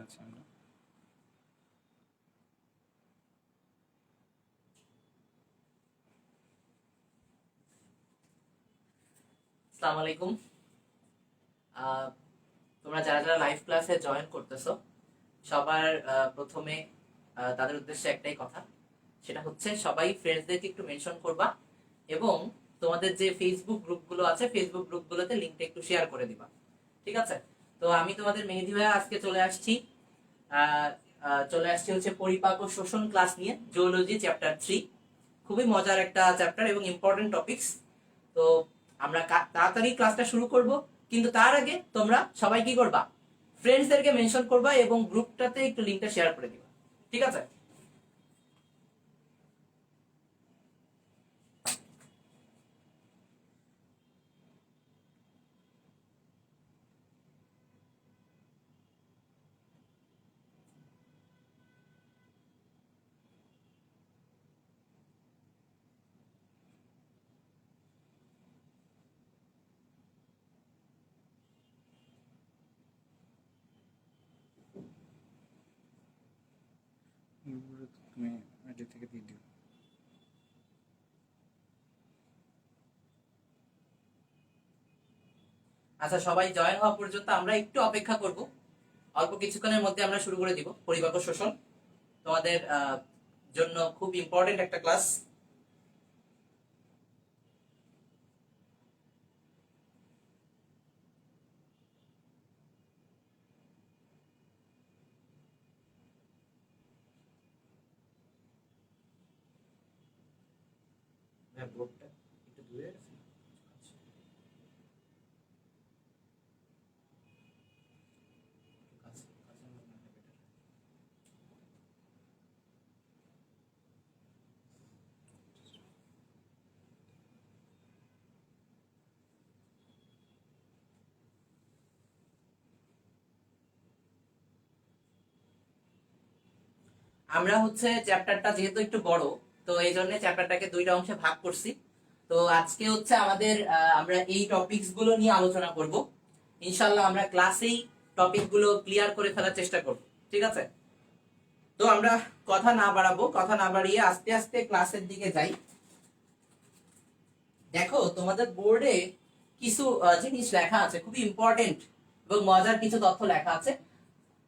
আছি আমরা। আসসালামু আলাইকুম। তোমরা যারা যারা লাইভ ক্লাসে জয়েন করতেছো সবার প্রথমে তাদের উদ্দেশ্যে একটাই কথা, সেটা হচ্ছে সবাই ফ্রেন্ডসদেরকে একটু মেনশন করবা এবং তোমাদের যে ফেসবুক গ্রুপগুলো আছে ফেসবুক গ্রুপগুলোতে লিংকটা একটু শেয়ার করে দিবা, ঠিক আছে? তো আমি তোমাদের মেহেদী ভাইয়া আজকে চলে আসছি হচ্ছে পরিপাক ও শোষণ ক্লাস নিয়ে, জুওলজি চ্যাপ্টার 3। খুবই মজার একটা চ্যাপ্টার এবং ইম্পর্টেন্ট টপিকস। তো আমরা তাড়াতাড়ি ক্লাসটা শুরু করব, কিন্তু তার আগে তোমরা সবাই কি করবা, ফ্রেন্ডসদেরকে মেনশন করবা এবং গ্রুপটাতে একটু লিংকটা শেয়ার করে দিবা, ঠিক আছে? তুমি আইডি থেকে দিয়ে দিও। আচ্ছা, সবাই জয়েন হওয়া পর্যন্ত আমরা একটু অপেক্ষা করব। অল্প কিছুক্ষণের মধ্যে আমরা শুরু করে দিব পরিপাক ও শোষণ, তোমাদের জন্য খুব ইম্পর্টেন্ট একটা ক্লাস। বোর্ডটা একটু দূরে আছে। আচ্ছা, কাছে কাছে রাখলে better। আমরা হচ্ছে চ্যাপ্টারটা যেহেতু একটু বড়, তো এই জন্য চ্যাপ্টারটাকে দুইটা অংশে ভাগ করছি। তো আজকে হচ্ছে আমাদের আমরা এই টপিকস গুলো নিয়ে আলোচনা করব। ইনশাআল্লাহ আমরা ক্লাসেই টপিক গুলো ক্লিয়ার করে ফেলার চেষ্টা করব, ঠিক আছে? তো আমরা কথা না বাড়িয়ে আস্তে আস্তে ক্লাসের দিকে যাই। দেখো, তোমাদের বোর্ডে কিছু জিনিস লেখা আছে, খুবই ইম্পর্টেন্ট এবং মজার কিছু তথ্য লেখা আছে।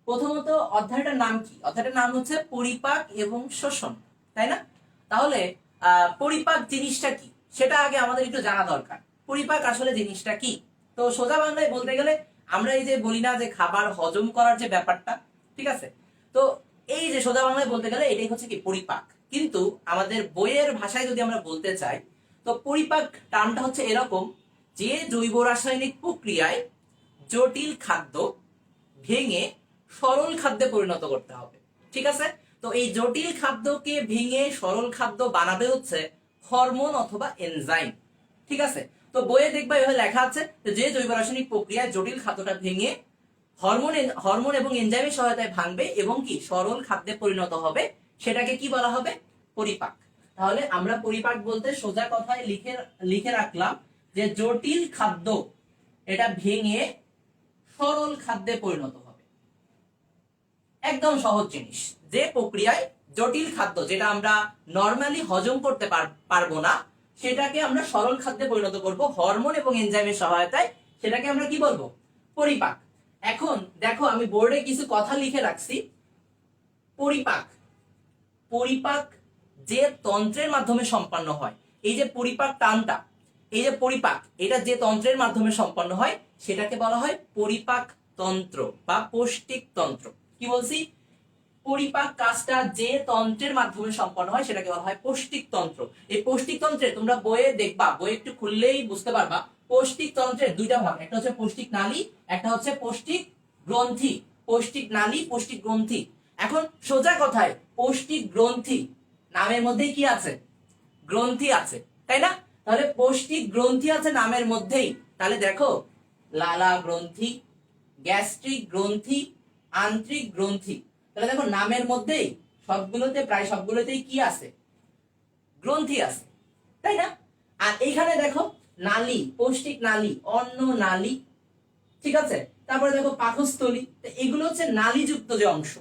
প্রথমত, অধ্যায়টার নাম কি? অধ্যায়টার নাম হচ্ছে পরিপাক এবং শোষণ, তাই না? তাহলে পরিপাক জিনিসটা কি সেটা আগে আমাদের একটু জানা দরকার। পরিপাক আসলে জিনিসটা কি? তো সোজা বাংলায় বলতে গেলে আমরা এই যে বলি না যে খাবার হজম করার যে ব্যাপারটা, ঠিক আছে? তো এই যে সোজা বাংলায় বলতে গেলে এটাই হচ্ছে কি পরিপাক। কিন্তু আমাদের বইয়ের ভাষায় যদি আমরা বলতে চাই, তো পরিপাক টার্মটা হচ্ছে এরকম যে জৈব রাসায়নিক প্রক্রিয়ায় জটিল খাদ্য ভেঙে সরল খাদ্যে পরিণত করতে হবে, ঠিক আছে? তো এই জটিল খাদ্যকে ভেঙে সরল খাদ্য বানাবে হচ্ছে হরমোন অথবা এনজাইম, ঠিক আছে? তো বইয়ে দেখবা এভাবে লেখা আছে যে জৈব রাসায়নিক প্রক্রিয়ায় জটিল খাদ্যটা ভেঙে হরমোন এবং এনজাইমের সহায়তায় ভাঙবে এবং কি সরল খাদ্যে পরিণত হবে, সেটাকে কি বলা হবে? পরিপাক। তাহলে আমরা পরিপাক বলতে সোজা কথায় লিখে লিখে রাখলাম যে জটিল খাদ্য এটা ভেঙে সরল খাদ্যে পরিণত হবে। একদম সহজ জিনিস, যে প্রক্রিয়ায় জটিল খাদ্য যেটা আমরা নরমালি হজম করতে পারবো না, সেটাকে আমরা সরল খাদ্যে পরিণত করব হরমোন এবং এনজাইমের সহায়তায়, সেটাকে আমরা কি বলবো? পরিপাক। এখন দেখো, আমি বোর্ডে কিছু কথা লিখে রাখছি। পরিপাক, পরিপাক যে তন্ত্রের মাধ্যমে সম্পন্ন হয়, এই যে পরিপাক টার্মটা, এই যে পরিপাক, এটা যে তন্ত্রের মাধ্যমে সম্পন্ন হয় সেটাকে বলা হয় পরিপাক তন্ত্র বা পৌষ্টিক তন্ত্র। কি বলছি? পরিপাক কাজটা যে তন্ত্রের মাধ্যমে সম্পন্ন হয় সেটাকে বলা হয় পৌষ্টিক তন্ত্র। এই পৌষ্টিক তন্ত্রে তোমরা বইয়ে দেখবা, বই একটু খুললেই বুঝতে পারবা, পৌষ্টিক তন্ত্রের দুইটা ভাগ, একটা হচ্ছে পৌষ্টিক নালী, একটা হচ্ছে পৌষ্টিক গ্রন্থি। পৌষ্টিক নালী, পৌষ্টিক গ্রন্থি। এখন সোজা কথায় পৌষ্টিক গ্রন্থি নামের মধ্যেই কি আছে? গ্রন্থি আছে, তাই না? তাহলে পৌষ্টিক গ্রন্থি আছে নামের মধ্যেই। তাহলে দেখো, লালা গ্রন্থি, গ্যাস্ট্রিক গ্রন্থি, আন্ত্রিক গ্রন্থি। তাহলে দেখো নামের মধ্যেই সবগুলোতে, প্রায় সবগুলোতেই কি আছে? গ্রন্থি আছে, তাই না? আর এইখানে দেখো নালী, পৌষ্টিক নালী, অন্ন নালী, ঠিক আছে? তারপরে দেখো পাকস্থলী, তো এগুলো হচ্ছে নালীযুক্ত যে অংশ,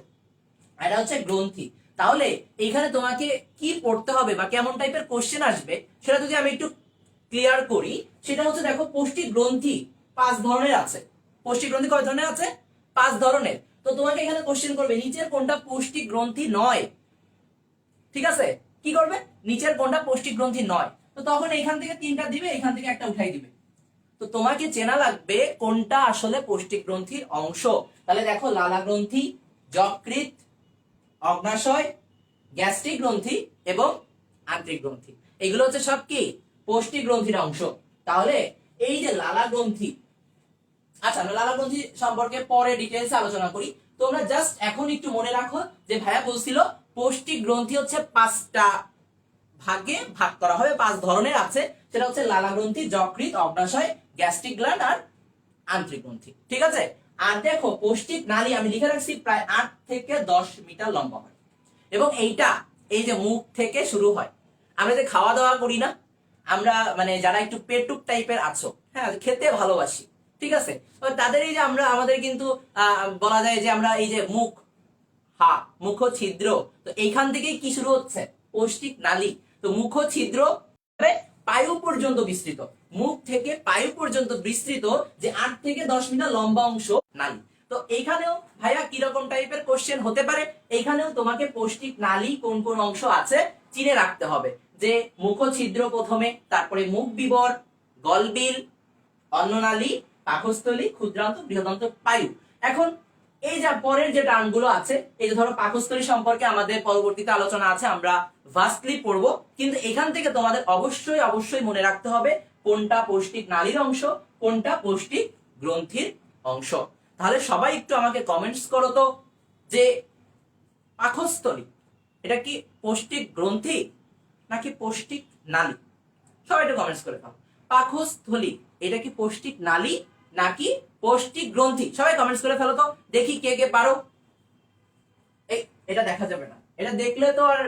এটা হচ্ছে গ্রন্থি। তাহলে এখানে তোমাকে কি পড়তে হবে বা কেমন টাইপের কোশ্চেন আসবে সেটা যদি আমি একটু ক্লিয়ার করি, সেটা হচ্ছে দেখো পৌষ্টিক গ্রন্থি 5 ধরনের আছে। পৌষ্টিক গ্রন্থি কয় ধরনের আছে? 5 ধরনের। তো তোমাকে এখানে কোশ্চেন করবে নিচের কোনটা পৌষ্টিক গ্রন্থি নয়, ঠিক আছে? কি করবে? নিচের কোনটা পৌষ্টিক গ্রন্থি নয়, তো তখন এখান থেকে 3টা দিবে, এখান থেকে একটা উঠাই দিবে। তো তোমাকে চেনা লাগবে কোনটা আসলে পৌষ্টিক গ্রন্থির অংশ। তাহলে দেখো লালা গ্রন্থি, যকৃৎ, অগ্নাশয়, গ্যাস্ট্রিক গ্রন্থি এবং আন্ত্রিক গ্রন্থি, এগুলো হচ্ছে সব কি পৌষ্টিক গ্রন্থির অংশ। তাহলে এই যে লালা গ্রন্থি, আচ্ছা আমরা লালা গ্রন্থি সম্পর্কে পরে ডিটেইলস আলোচনা করি। তোমরা জাস্ট এখন একটু মনে রাখো যে ভাইয়া বলছিল পৌষ্টিক গ্রন্থি হচ্ছে 5টা ভাগে ভাগ করা হবে, 5 ধরনের আছে। সেটা হচ্ছে লালা গ্রন্থি, যকৃৎ, অগ্নাশয়, গ্যাস্ট্রিক গ্ল্যান্ড আর আন্ত্রিক গ্রন্থি, ঠিক আছে? আর দেখো পৌষ্টিক নালী আমি লিখে রাখছি প্রায় 8 থেকে 10 মিটার লম্বা হয়, এবং এইটা এই যে মুখ থেকে শুরু হয়। আমরা যে খাওয়া দাওয়া করি না, আমরা মানে যারা একটু পেটুক টাইপের আছো, হ্যাঁ খেতে ভালোবাসি, ঠিক আছে, তো তাদের এই যে আমরা আমাদের কিন্তু বলা যায় যে আমরা এই যে মুখ, মুখ ছিদ্র, তো এইখান থেকেই কি শুরু হচ্ছে? পৌষ্টিক নালী। তো মুখ ছিদ্র পায়ু পর্যন্ত বিস্তৃত, মুখ থেকে পায়ু পর্যন্ত বিস্তৃত যে 8 থেকে 10 মিটার লম্বা অংশ নালী। তো এইখানেও ভাইয়া কিরকম টাইপের কোশ্চেন হতে পারে, এইখানেও তোমাকে পৌষ্টিক নালী কোন কোন অংশ আছে চিনে রাখতে হবে, যে মুখ ছিদ্র প্রথমে, তারপরে মুখ বিবর, গলবিল, অন্ননালী, পাকস্থলী, ক্ষুদ্রান্ত, বৃহদান্ত, পায়ু। এখন এই যে পরের যে টার্মগুলো আছে, এই যে ধরো পাকস্থলী সম্পর্কে আমাদের পরবর্তীতে আলোচনা আছে, আমরা ভাস্টলি পড়বো, কিন্তু এখান থেকে তোমাদের অবশ্যই অবশ্যই মনে রাখতে হবে কোনটা পৌষ্টিক নালীর অংশ, কোনটা পৌষ্টিক গ্রন্থির অংশ। তাহলে সবাই একটু আমাকে কমেন্টস করো তো যে পাকস্থলী এটা কি পৌষ্টিক গ্রন্থি নাকি পৌষ্টিক নালী? সবাই একটু কমেন্টস করে দাও। পাকস্থলী এটা কি পৌষ্টিক নালী নাকি পৌষ্টিক গ্রন্থি? সবাই কমেন্টস করে ফেলো তো, দেখি কে কে পারো। এই এটা দেখা যাবে না, এটা দেখলে তো আর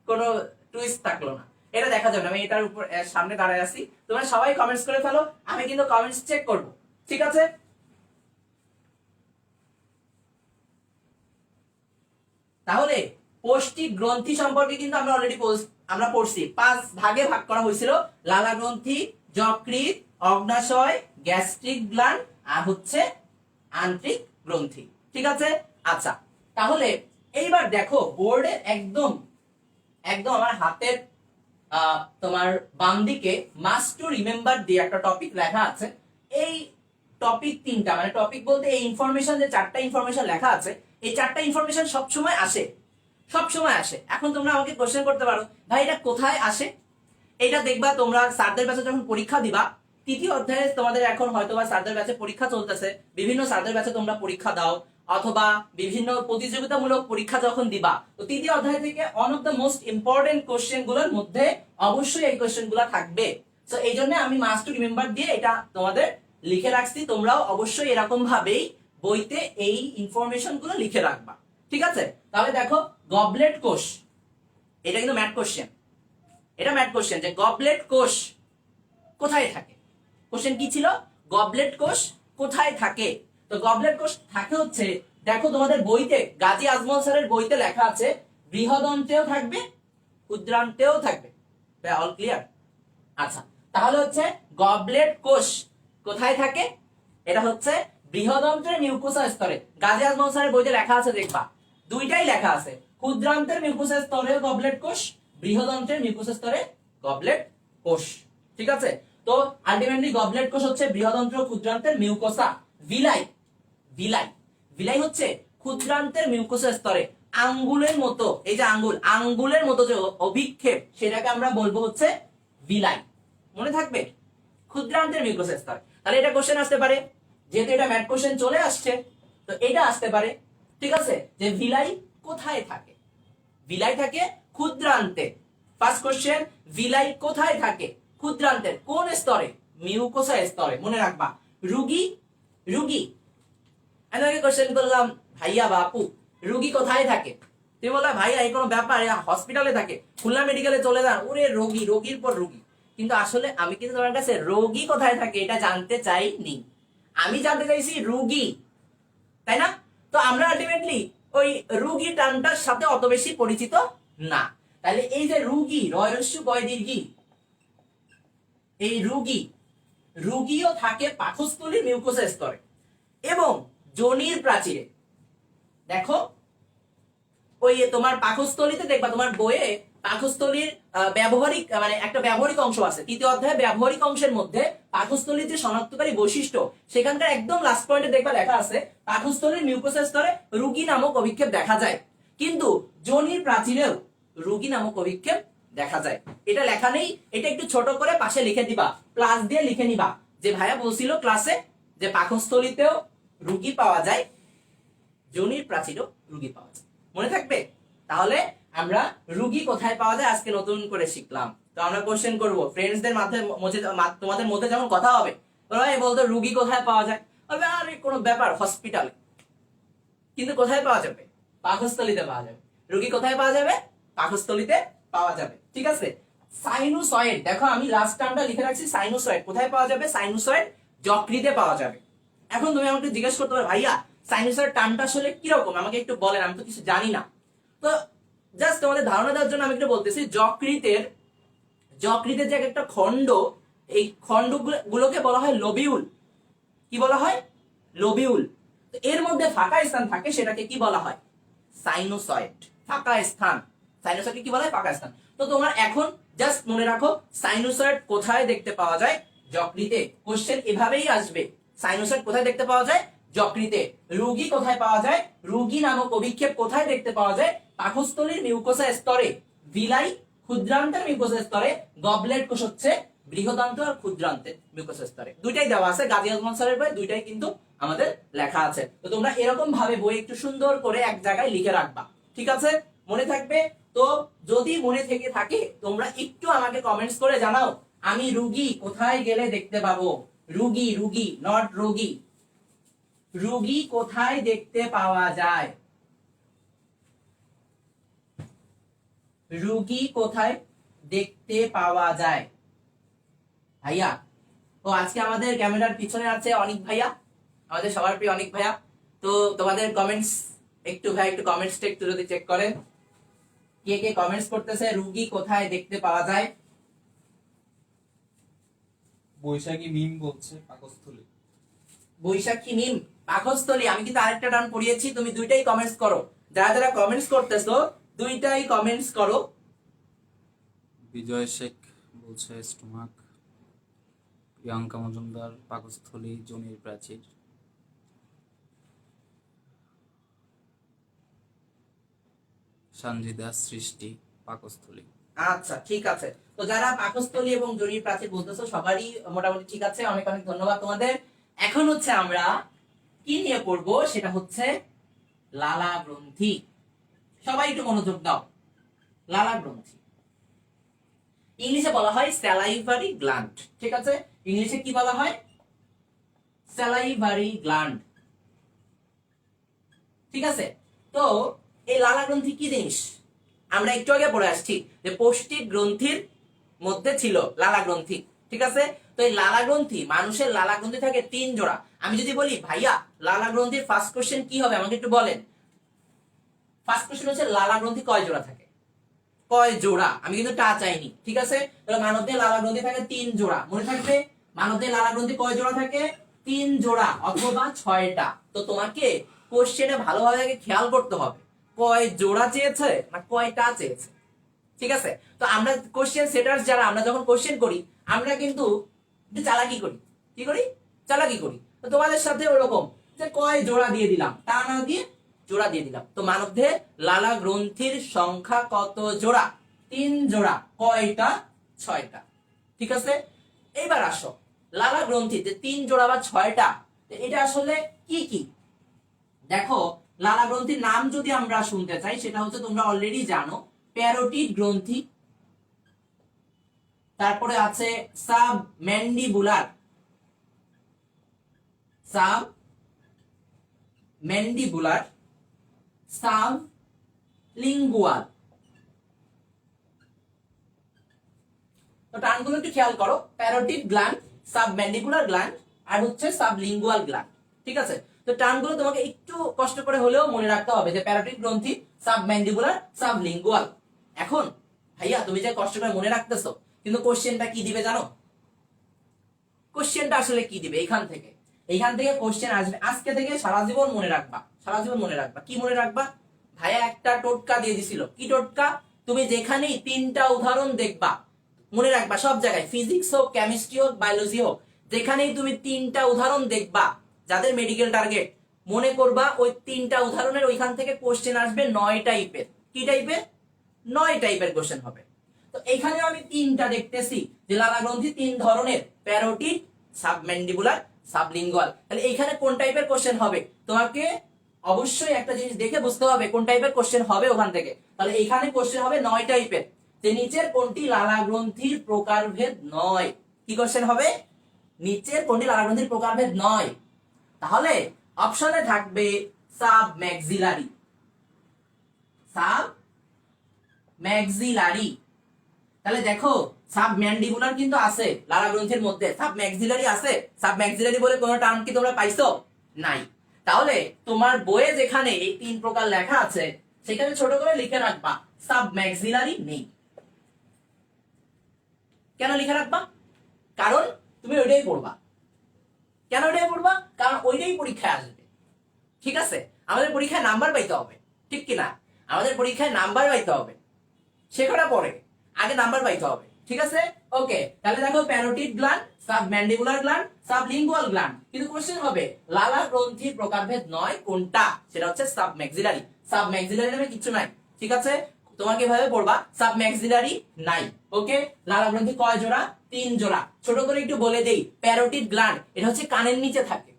কোনো টুইস্ট থাকলো না, এটা দেখা যাবে না। আমি এটার উপর সামনে দাঁড়ায় আছি, তোমরা সবাই কমেন্টস করে ফেলো, আমি কিন্তু কমেন্টস চেক করব, ঠিক আছে? তাহলে পৌষ্টিক গ্রন্থি সম্পর্কে কিন্তু আমরা অলরেডি আমরা পড়ছি, 5 ভাগে ভাগ করা হয়েছিল, লালা গ্রন্থি, যকৃৎ, অগ্নাশয়, গ্যাস্ট্রিক গ্ল্যান্ড আর হচ্ছে আন্ত্রিক গ্রন্থি, ঠিক আছে? আচ্ছা তাহলে এইবার দেখো বোর্ডে একদম একদম আমার হাতের তোমার বাম দিকে মাস্ট টু রিমেম্বার দিয়ে একটা টপিক লেখা আছে। এই টপিক 3টা, মানে টপিক বলতে এই ইনফরমেশন, যে 4টা ইনফরমেশন লেখা আছে, এই 4টা ইনফরমেশন সবসময় আসে, সবসময় আসে। এখন তোমরা আমাকে কোশ্চেন করতে পারো ভাই এটা কোথায় আসে? এটা দেখবা তোমরা স্যারদের ব্যাচে যখন পরীক্ষা দিবা, 3য় অধ্যায়ে তোমাদের এখন হয়তোবা স্যারদের ব্যাচে পরীক্ষা চলতেছে, বিভিন্ন স্যারদের ব্যাচে তোমরা পরীক্ষা দাও, অথবা বিভিন্ন প্রতিযোগিতামূলক পরীক্ষা যখন দিবা, তো 3য় অধ্যায় থেকে one of the most important question গুলোর মধ্যে অবশ্যই এই কোশ্চেন গুলো থাকবে। তো এই জন্য আমি মাস্ট টু রিমেম্বার দিয়ে এটা তোমাদের লিখে রাখছি, তোমরাও অবশ্যই এরকম ভাবেই বইতে এই ইনফরমেশন গুলো লিখে রাখবা, ঠিক আছে? তাহলে দেখো গবলেট কোষ, এটা কিন্তু ম্যাথ কোশ্চেন, এটা ম্যাথ কোশ্চেন, যে গবলেট কোষ কোথায় থাকে? কোশ্চেন কি ছিল? গবলেট কোষ কোথায় থাকে? তো গবলেট কোষ থাকে হচ্ছে, দেখো তোমাদের বইতে গাজী আজমল স্যারের বইতে লেখা আছে বৃহদন্তেও থাকবে, ক্ষুদ্রান্তেও থাকবে। All clear? আচ্ছা তাহলে হচ্ছে গবলেট কোষ কোথায় থাকে? এটা হচ্ছে বৃহদন্ত্রের মিউকোসা স্তরে। গাজী আজমল স্যারের বইতে লেখা আছে, দেখবা দুইটাই লেখা আছে, ক্ষুদ্রান্তের মিউকোসা স্তরে গবলেট কোষ, বৃহদন্ত্রের মিউকোসা স্তরে গবলেট কোষ, ঠিক আছে? তো আলটিমেটলি গবলেট কোষ হচ্ছে বৃহদন্ত্র ক্ষুদ্রান্তের মিউকোসা। ভিলাই, ভিলাই, ভিলাই হচ্ছে ক্ষুদ্রান্তের মিউকোসা স্তরে আঙ্গুলের মতো, এই যে আঙ্গুল, আঙ্গুলের মতো যে অভিক্ষেপ, সেটাকে আমরা বলবো হচ্ছে ভিলাই। মনে থাকবে? ক্ষুদ্রান্তের মিউকোসা স্তরে। তাহলে এটা কোশ্চেন আসতে পারে, যেহেতু এটা ম্যাথ কোশ্চেন চলে আসছে, তো এটা আসতে পারে, ঠিক আছে? যে ভিলাই কোথায় থাকে? ভিলাই থাকে ক্ষুদ্রান্তে। ফার্স্ট কোশ্চেন, ভিলাই কোথায় থাকে? ক্ষুদ্রান্তের কোন স্তরে? মিউকোসা স্তরে। মনে রাখবা। রুগী, রুগী আমি আগে কোশ্চেন করলাম ভাইয়া বাপু রুগী কোথায় থাকে? তুমি বললা ভাইয়া এই কোনো ব্যাপার, হসপিটালে থাকে, খুলনা মেডিকেলে চলে যান, ওরে রোগী, রোগীর পর রোগী। কিন্তু আসলে আমি কিন্তু তোমার কাছে রোগী কোথায় থাকে এটা জানতে চাইনি, আমি জানতে চাইছি রুগী তাই না? তো আমরা আলটিমেটলি ওই রুগী টার্মটার সাথে অত বেশি পরিচিত না। তাহলে এই যে রুগী, রয়স্য গয় দীর্ঘী, এই রুগীও থাকে পাকস্থলীর মিউকোসা স্তরে এবং যোনির প্রাচীরে। দেখো ওই তোমার পাকস্থলীতে দেখবা তোমার বইয়ে পাকস্থলীর ব্যবহারিক মানে একটা ব্যবহারিক অংশ আছে, তৃতীয় অধ্যায়ে ব্যবহারিক অংশের মধ্যে পাকস্থলীর যে শনাক্তকারী বৈশিষ্ট্য সেখানকার একদম লাস্ট পয়েন্টে দেখবা লেখা আছে পাকস্থলীর মিউকোসা স্তরে রুগী নামক অভিক্ষেপ দেখা যায়, কিন্তু যোনির প্রাচীরেও রুগী নামক অভিক্ষেপ দেখা যায়। এটা লেখা নেই, এটা একটু ছোট করে পাশে লিখে দিবা, প্লাস দিয়ে লিখে নিবা যে ভাইয়া বলছিল ক্লাসে যে পাকস্থলীতেও রুগী পাওয়া যায়, যোনির প্রাচীরেও রুগী পাওয়া যায়, মনে থাকবে? তাহলে আমরা রুগী কোথায় পাওয়া যায় আজকে নতুন করে শিখলাম। তো আমরা কোশ্চেন করব ফ্রেন্ডসদের মাধ্যমে, তোমাদের মধ্যে যখন কথা হবে ওরা বলতো রুগী কোথায় পাওয়া যায়, বলবে আরে কোনো ব্যাপার হসপিটালে, কিন্তু কোথায় পাওয়া যাবে? পাকস্থলীতে পাওয়া যাবে। রুগী কোথায় পাওয়া যাবে? পাকস্থলীতে পাওয়া যাবে, ঠিক আছে? সাইনুসয়েড, দেখো আমি লাস্ট টার্মটা লিখে রাখছি, সাইনুসয়েড কোথায় পাওয়া যাবে? সাইনুসয়েড যকৃতে পাওয়া যাবে। এখন তুমি আমাকে জিজ্ঞেস করতে পারো ভাইয়া সাইনুসয়েড টার্মটা আসলে কি রকম, আমাকে একটু বলেন, আমি তো কিছু জানি না। তো জাস্ট তোমাদের ধারণা দেওয়ার জন্য আমি একটু বলতেছি, যকৃতের যে একটা খণ্ড, এই খণ্ডগুলোকে বলা হয় লোবিউল। কি বলা হয়? লোবিউল। তো এর মধ্যে ফাঁকা স্থান থাকে, সেটাকে কি বলা হয়? সাইনোসয়েড। ফাঁকা স্থান, সাইনোসয়েডকে কি বলা হয়? ফাঁকা স্থান। তো তোমার এখন জাস্ট মনে রাখো সাইনোসয়েড কোথায় দেখতে পাওয়া যায়? যকৃতে। কোশ্চেন এভাবেই আসবে, সাইনোসয়েড কোথায় দেখতে পাওয়া যায়? যকৃতে। রুগী কোথায় পাওয়া যায়? রুগী নামক অভিক্ষেপ কোথায় দেখতে পাওয়া যায়? পাকস্থলীর মিউকোসা স্তরে, ভিলাই ক্ষুদ্রান্তের মিউকোসা স্তরে, গবলেট কোষ হচ্ছে বৃহদান্ত আর ক্ষুদ্রান্তের মিউকোসা স্তরে। দুইটাই দেওয়া আছে গাজী আজমান স্যারের বই, দুইটাই কিন্তু আমাদের লেখা আছে। তো তোমরা এরকম ভাবে বই একটু সুন্দর করে এক জায়গায় লিখে রাখবা, ঠিক আছে? মনে থাকবে তো? যদি মনে থেকে থাকে তোমরা একটু আমাকে কমেন্টস করে জানাও, আমি রুগী কোথায় গেলে দেখতে পাবো? রুগী নট রোগী। রুগী কোথায় দেখতে পাওয়া যায়? রুগী কোথায় দেখতে পাওয়া যায়? ভাইয়া, তো আজকে আমাদের ক্যামেরার পিছনে আছে অনিক ভাইয়া, আমাদের সবার প্রিয় অনিক ভাইয়া। তো তোমাদের কমেন্টস একটু ভাই, একটু কমেন্টসটা একটু যদি চেক করেন, কে কে কমেন্টস করতেছে রুগী কোথায় দেখতে পাওয়া যায়? বৈশাখী মিম বলছে পাকস্থলী। বৈশাখী মিম পাকস্থলী। আমি কিন্তু আরেকটা টার্ম পড়িয়েছি, তুমি দুইটাই কমেন্টস করো। যারা যারা কমেন্টস করতেছো দুইটাই কমেন্টস করো। বিজয় শেখ বলছে স্টোমাক। প্রিয়াঙ্কা মজুমদার পাকস্থলী, যোনির প্রাচীর। সঞ্জিদা সৃষ্টি পাকস্থলী। আচ্ছা ঠিক আছে। তো যারা পাকস্থলী এবং যোনির প্রাচীর বলতেছো সবারই মোটামুটি ঠিক আছে, অনেক অনেক ধন্যবাদ তোমাদের। এখন হচ্ছে আমরা কি নিয়ে পড়বো, সেটা হচ্ছে লালা গ্রন্থি। সবাই একটু মনোযোগ দাও। লালা গ্রন্থি ইংলিশে বলা হয় স্যালাইভারি গ্ল্যান্ড, ঠিক আছে? ইংলিশে কি বলা হয়? স্যালাইভারি গ্ল্যান্ড, ঠিক আছে? তো এই লালা গ্রন্থি কি জিনিস আমরা একটু আগে পড়ে আসছি যে পৌষ্টিক গ্রন্থির মধ্যে ছিল লালা গ্রন্থি, ঠিক আছে? তো এই লালা গ্রন্থি, মানুষের লালা গ্রন্থি থাকে 3 জোড়া। আমি যদি বলি ভাইয়া লালা গ্রন্থির ফার্স্ট কোশ্চেন কি হবে, আমাকে একটু বলেন। ফার্স্ট কোশ্চেন হচ্ছে লালা গ্রন্থি কয় জোড়া থাকে? কয় জোড়া? আমি কিন্তু টা চাইনি, ঠিক আছে? তাহলে মানবদের লালা গ্রন্থি থাকে 3 জোড়া, মনে থাকবে? মানবদের লালা গ্রন্থি কয় জোড়া থাকে? 3 জোড়া অথবা 6টা। তো তোমাকে কোশ্চেনে ভালোভাবে খেয়াল করতে হবে কয় জোড়া চেয়েছে না কয়টা চেয়েছে, ঠিক আছে? তো আমরা কোশ্চেন সেটার্স যারা, আমরা যখন কোশ্চেন করি আমরা কিন্তু একটু চালাকি করি। কি করি? চালাকি করি। তো তোমাদের সাথে ওরকম যে কয় জোড়া দিয়ে দিলাম, তা না দিয়ে জোড়া দিয়ে দিলাম। তো মানবদেহে লালা গ্রন্থির সংখ্যা কত জোড়া? 3 জোড়া। কয়টা? 6টা, ঠিক আছে? এইবার আসো লালা গ্রন্থিতে 3 জোড়া বা 6টা, এটা আসলে কি কি? দেখো লালা গ্রন্থির নাম যদি আমরা শুনতে চাই সেটা হচ্ছে, তোমরা অলরেডি জানো, প্যারোটিড গ্রন্থি, তারপরে আছে সাব ম্যান্ডিবুলার, সাব লিঙ্গুয়াল। তো টার্মগুলো একটু খেয়াল করো, parotid gland, submandibular gland আর হচ্ছে সাব লিঙ্গুয়াল গ্ল্যান্ড, ঠিক আছে? তো টার্মগুলো তোমাকে একটু কষ্ট করে হলেও মনে রাখতে হবে যে প্যারোটিড গ্রন্থি, সাবম্যান্ডিবুলার, সাবলিঙ্গুয়াল। এখন ভাইয়া তুমি যে কষ্ট করে মনে রাখতেছো, কিন্তু কোশ্চেনটা কি দিবে জানো? কোশ্চেনটা আসলে কি দিবে? এইখান থেকে কোশ্চেন আসবে। আজকে থেকে সারা জীবন মনে রাখবা, সারা জীবন মনে রাখবা। কি মনে রাখবা? ভাইয়া একটা টোটকা দিয়ে দিছিল। কি টোটকা? তুমি যেখানেই 3টা উদাহরণ দেখবা, মনে রাখবা সব জায়গায়, ফিজিক্স হোক, কেমিস্ট্রি হোক, বায়োলজি হোক, যেখানেই তুমি 3টা উদাহরণ দেখবা, যাদের মেডিকেল টার্গেট, মনে করবা ওই 3টা উদাহরণের ওইখান থেকে কোশ্চেন আসবে 9 টাইপের। কি টাইপের? 9 টাইপের কোশ্চেন হবে। তো এখানে আমি 3টা দেখতেছি যে লালা গ্রন্থি 3 ধরনের, প্যারোটিড, সাবম্যান্ডিবুলার, সাবলিঙ্গুয়াল। তাহলে এইখানে কোন টাইপের কোশ্চেন হবে তোমাকে অবশ্যই একটা জিনিস দেখে বুঝতে হবে কোন টাইপের কোশ্চেন হবে ওখান থেকে। তাহলে এইখানে কোশ্চেন হবে 9 টাইপের, যে নিচের কোনটি লালা গ্রন্থির প্রকারভেদ নয়। কি কোশ্চেন হবে? নিচের কোনটি লালা গ্রন্থির প্রকারভেদ নয়। তাহলে অপশনে থাকবে সাবম্যাক্সিলারি, সাবম্যাক্সিলারি। তাহলে দেখো সাবম্যান্ডিবুলার কিন্তু আছে লালা গ্রন্থির মধ্যে, সাবম্যাক্সিলারি আছে। সাবম্যাক্সিলারি বলে কোনো টার্ম কি তোমরা পাইছো? নাই। তাহলে তোমার বইয়ে যেখানে এই 3 প্রকার লেখা আছে সেখানে ছোট করে লিখে রাখবা সাবম্যাক্সিলারি নেই। কেন লিখে রাখবা? কারণ তুমি ওইটাই পড়বা। কেন ওইটাই পড়বা? কারণ ওইটাই পরীক্ষায় আসবে। ঠিক আছে? আমাদের পরীক্ষায় নাম্বার পাইতে হবে, ঠিক কিনা? আমাদের পরীক্ষায় নাম্বার পাইতে হবে, সেটা পরে, আগে নাম্বার পাইতে হবে। ঠিক আছে? ওকে, তাহলে দেখো parotid gland, submandibular gland, sublingual gland. কিন্তু কোশ্চেন হবে লালা গ্রন্থির প্রকারভেদ নয় কোনটা? সেটা হচ্ছে সাবম্যাক্সিলারি। সাবম্যাক্সিলারি নামে কিছু নাই। ঠিক আছে? তোমাকে এভাবে পড়বা সাবম্যাক্সিলারি নাই। ওকে, লালা গ্রন্থি কয় জোড়া? 3 জোড়া। ছোট করে একটু বলে দেই, প্যারোটিড গ্ল্যান্ড এটা হচ্ছে কানের নিচে থাকে,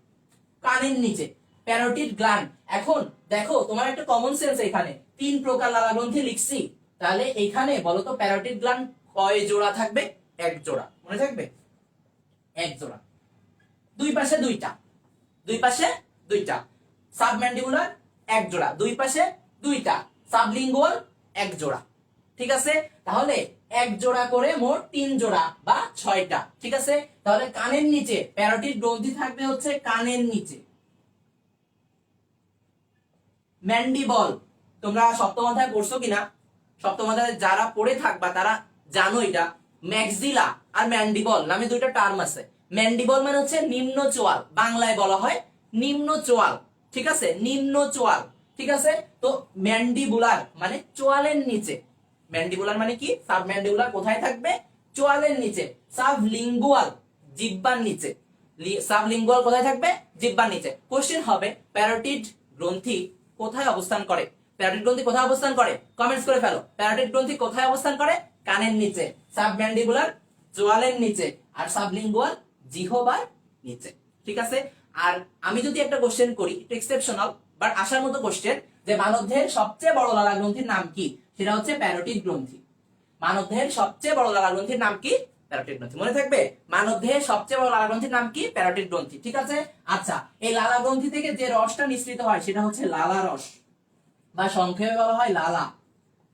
কানের নিচে প্যারোটিড গ্ল্যান্ড। এখন দেখো তোমার একটা কমন সেন্স, এখানে 3 প্রকার লালা গ্রন্থি লিখছি, তাহলে এখানে বলো তো প্যারোটিড গ্ল্যান্ড কয় জোড়া থাকবে? 1 জোড়া। মনে থাকবে? 1 জোড়া। দুই পাশে দুইটা, দুই পাশে দুইটা। সাবম্যান্ডিবুলার 1 জোড়া, দুই পাশে দুইটা। সাবলিঙ্গুয়াল 1 জোড়া। ঠিক আছে? তাহলে 1 জোড়া করে মোট 3 জোড়া বা 6টা। ঠিক আছে? তাহলে কানের নিচে প্যারোটিড গ্রন্থি থাকবে হচ্ছে কানের নিচে। ম্যান্ডিবল তোমরা সপ্তম অধ্যায় পড়ছো কিনা? সপ্তম অধ্যায়ে যারা পড়ে থাকবা তারা জানো এটা। ম্যাক্সিলা আর ম্যান্ডিবল নামে দুইটা টার্ম আছে। ম্যান্ডিবল মানে হচ্ছে নিম্ন চোয়াল, বাংলায় বলা হয় নিম্ন চোয়াল। ঠিক আছে? নিম্ন চোয়াল। ঠিক আছে? তো ম্যান্ডিবুলার মানে চোয়ালের নিচে। ম্যান্ডিবুলার মানে কি? সাবম্যান্ডিবুলার কোথায় থাকবে? চোয়ালের নিচে। সাবলিঙ্গুয়াল জিহ্বার নিচে। সাবলিঙ্গুয়াল কোথায় থাকবে? জিহ্বার নিচে। কোশ্চেন হবে প্যারোটিড গ্রন্থি কোথায় অবস্থান করে? প্যারোটিড গ্রন্থি কোথায় অবস্থান করে? কমেন্টস করে ফেলো। প্যারোটিড গ্রন্থি কোথায় অবস্থান করে? কানের নিচে। সাবম্যান্ডিবুলার চোয়ালের নিচে, আর সাবলিঙ্গুয়াল জিহ্বার নিচে। ঠিক আছে? আর আমি যদি একটা কোশ্চেন করি, একটু এক্সেপশনাল বাট আসার মতো কোশ্চেন, যে মানবদেহের সবচেয়ে বড় লালা গ্রন্থির নাম কি? সেটা হচ্ছে প্যারোটিড গ্রন্থি। মানবদেহের সবচেয়ে বড় লালা গ্রন্থির নাম কি? প্যারোটিড গ্রন্থি। মনে থাকবে? মানবদেহের সবচেয়ে বড় লালা গ্রন্থির নাম কি? প্যারোটিড গ্রন্থি। ঠিক আছে? আচ্ছা, এই লালা গ্রন্থি থেকে যে রসটা নিঃসৃত হয় সেটা হচ্ছে লালা রস, বা সংক্ষেপে বলা হয় লালা।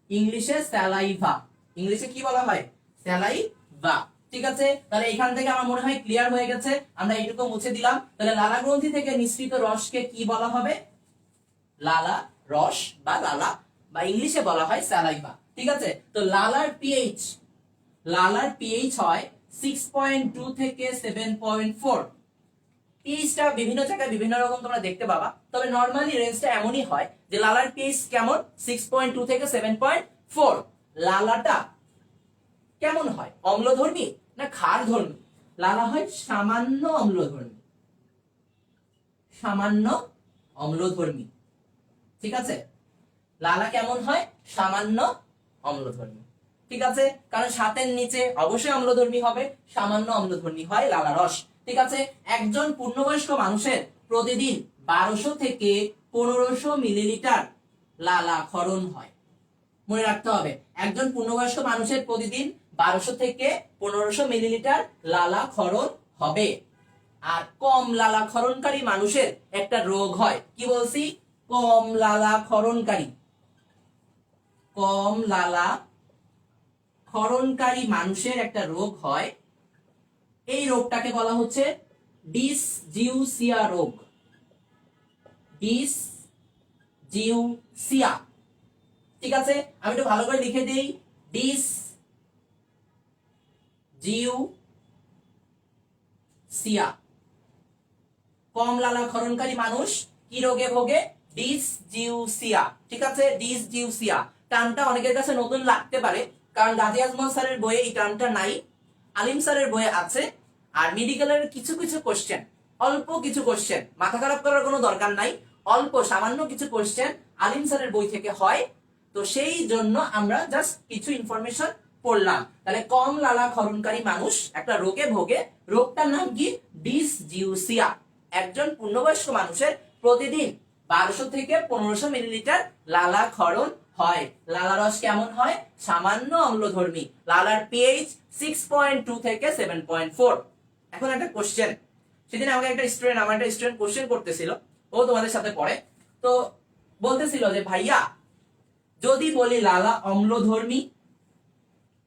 ইংলিশে স্যালাইভা। ইংলিশে কি বলা হয়? স্যালাইভা। ঠিক আছে? তাহলে এখান থেকে আমার মনে হয় ক্লিয়ার হয়ে গেছে। আমরা এইটুকু মুছে দিলাম। তাহলে লালা গ্রন্থি থেকে নিঃসৃত রসকে কি বলা হবে? লালা রস বা লালা, বা ইংলিশে বলা হয় স্যালাইভা। ঠিক আছে? তো লালার পিএইচ হয় 6.2 থেকে 7.4। পিএইচটা বিভিন্ন জায়গায় বিভিন্ন রকম তোমরা দেখতে পাবা, তবে নরমালি রেঞ্জটা এমনই হয় যে লালার পিএইচ কেমন? 6.2 থেকে 7.4। লালাটা কেমন হয়? অম্লধর্মী না ক্ষারধর্মী? লালা হয় সামান্য অম্লধর্মী, সামান্য অম্লধর্মী। ঠিক আছে? লালা কেমন হয়? সামান্য অম্লধর্মী। ঠিক আছে? কারণ সাতের নিচে অবশ্যই অম্লধর্মী হবে, সামান্য অম্লধর্মী হয় লালা রস। ঠিক আছে? একজন পূর্ণবয়স্ক মানুষের প্রতিদিন 1200 থেকে 1500 মিলিলিটার লালা ক্ষরণ হয়। মনে রাখতে হবে, একজন পূর্ণবয়স্ক মানুষের প্রতিদিন 1200 থেকে 1500 মিলিলিটার লালা ক্ষরণ হবে। আর কম লালা ক্ষরণকারী মানুষের একটা রোগ হয়। কি বলছি? কম লালা ক্ষরণকারী। কম লালা ক্ষরণকারী মানুষের একটা রোগ হয়, এই রোগটাকে বলা হচ্ছে ডিসজিউসিয়া রোগ। ডিসজিউসিয়া। ঠিক আছে, আমি একটু ভালো করে লিখে দিই, ডিসজিউসিয়া। কম লালা ক্ষরণকারী মানুষ কি রোগে ভোগে? ডিসজিউসিয়া। ঠিক আছে, ডিসজিউসিয়া। টার্মটা অনেকের কাছে নতুন লাগতে পারে, কারণ গাজী আজমল স্যারের বইয়ে এই টার্মটা নাই, আলিম স্যারের বইয়ে আছে। আর মেডিকেলের কিছু কিছু কোশ্চেন, অল্প কিছু কোশ্চেন, মাথা খারাপ করার কোনো দরকার নাই, অল্প সামান্য কিছু কোশ্চেন আলিম স্যারের বই থেকে হয়। তো সেই জন্য আমরা জাস্ট কিছু ইনফরমেশন পড়লাম। তাহলে কম লালা ক্ষরণকারী মানুষ একটা রোগে ভোগে, রোগটার নাম কি? ডিসজিউসিয়া। একজন পূর্ণবয়স্ক মানুষের প্রতিদিন 1200 থেকে 1500 মিলিলিটার লালা ক্ষরণ হয়। লালা রস কেমন হয়? সামান্য অম্লধর্মী। লালার পিএইচ 6.2 থেকে 7.4। এখন একটা কোশ্চেন, সেদিন আমাকে একটা স্টুডেন্ট কোশ্চেন করতেছিল, ও তোমাদের সাথে পড়ে, তো বলতেছিল যে ভাইয়া যদি বলি লালা অম্লধর্মী,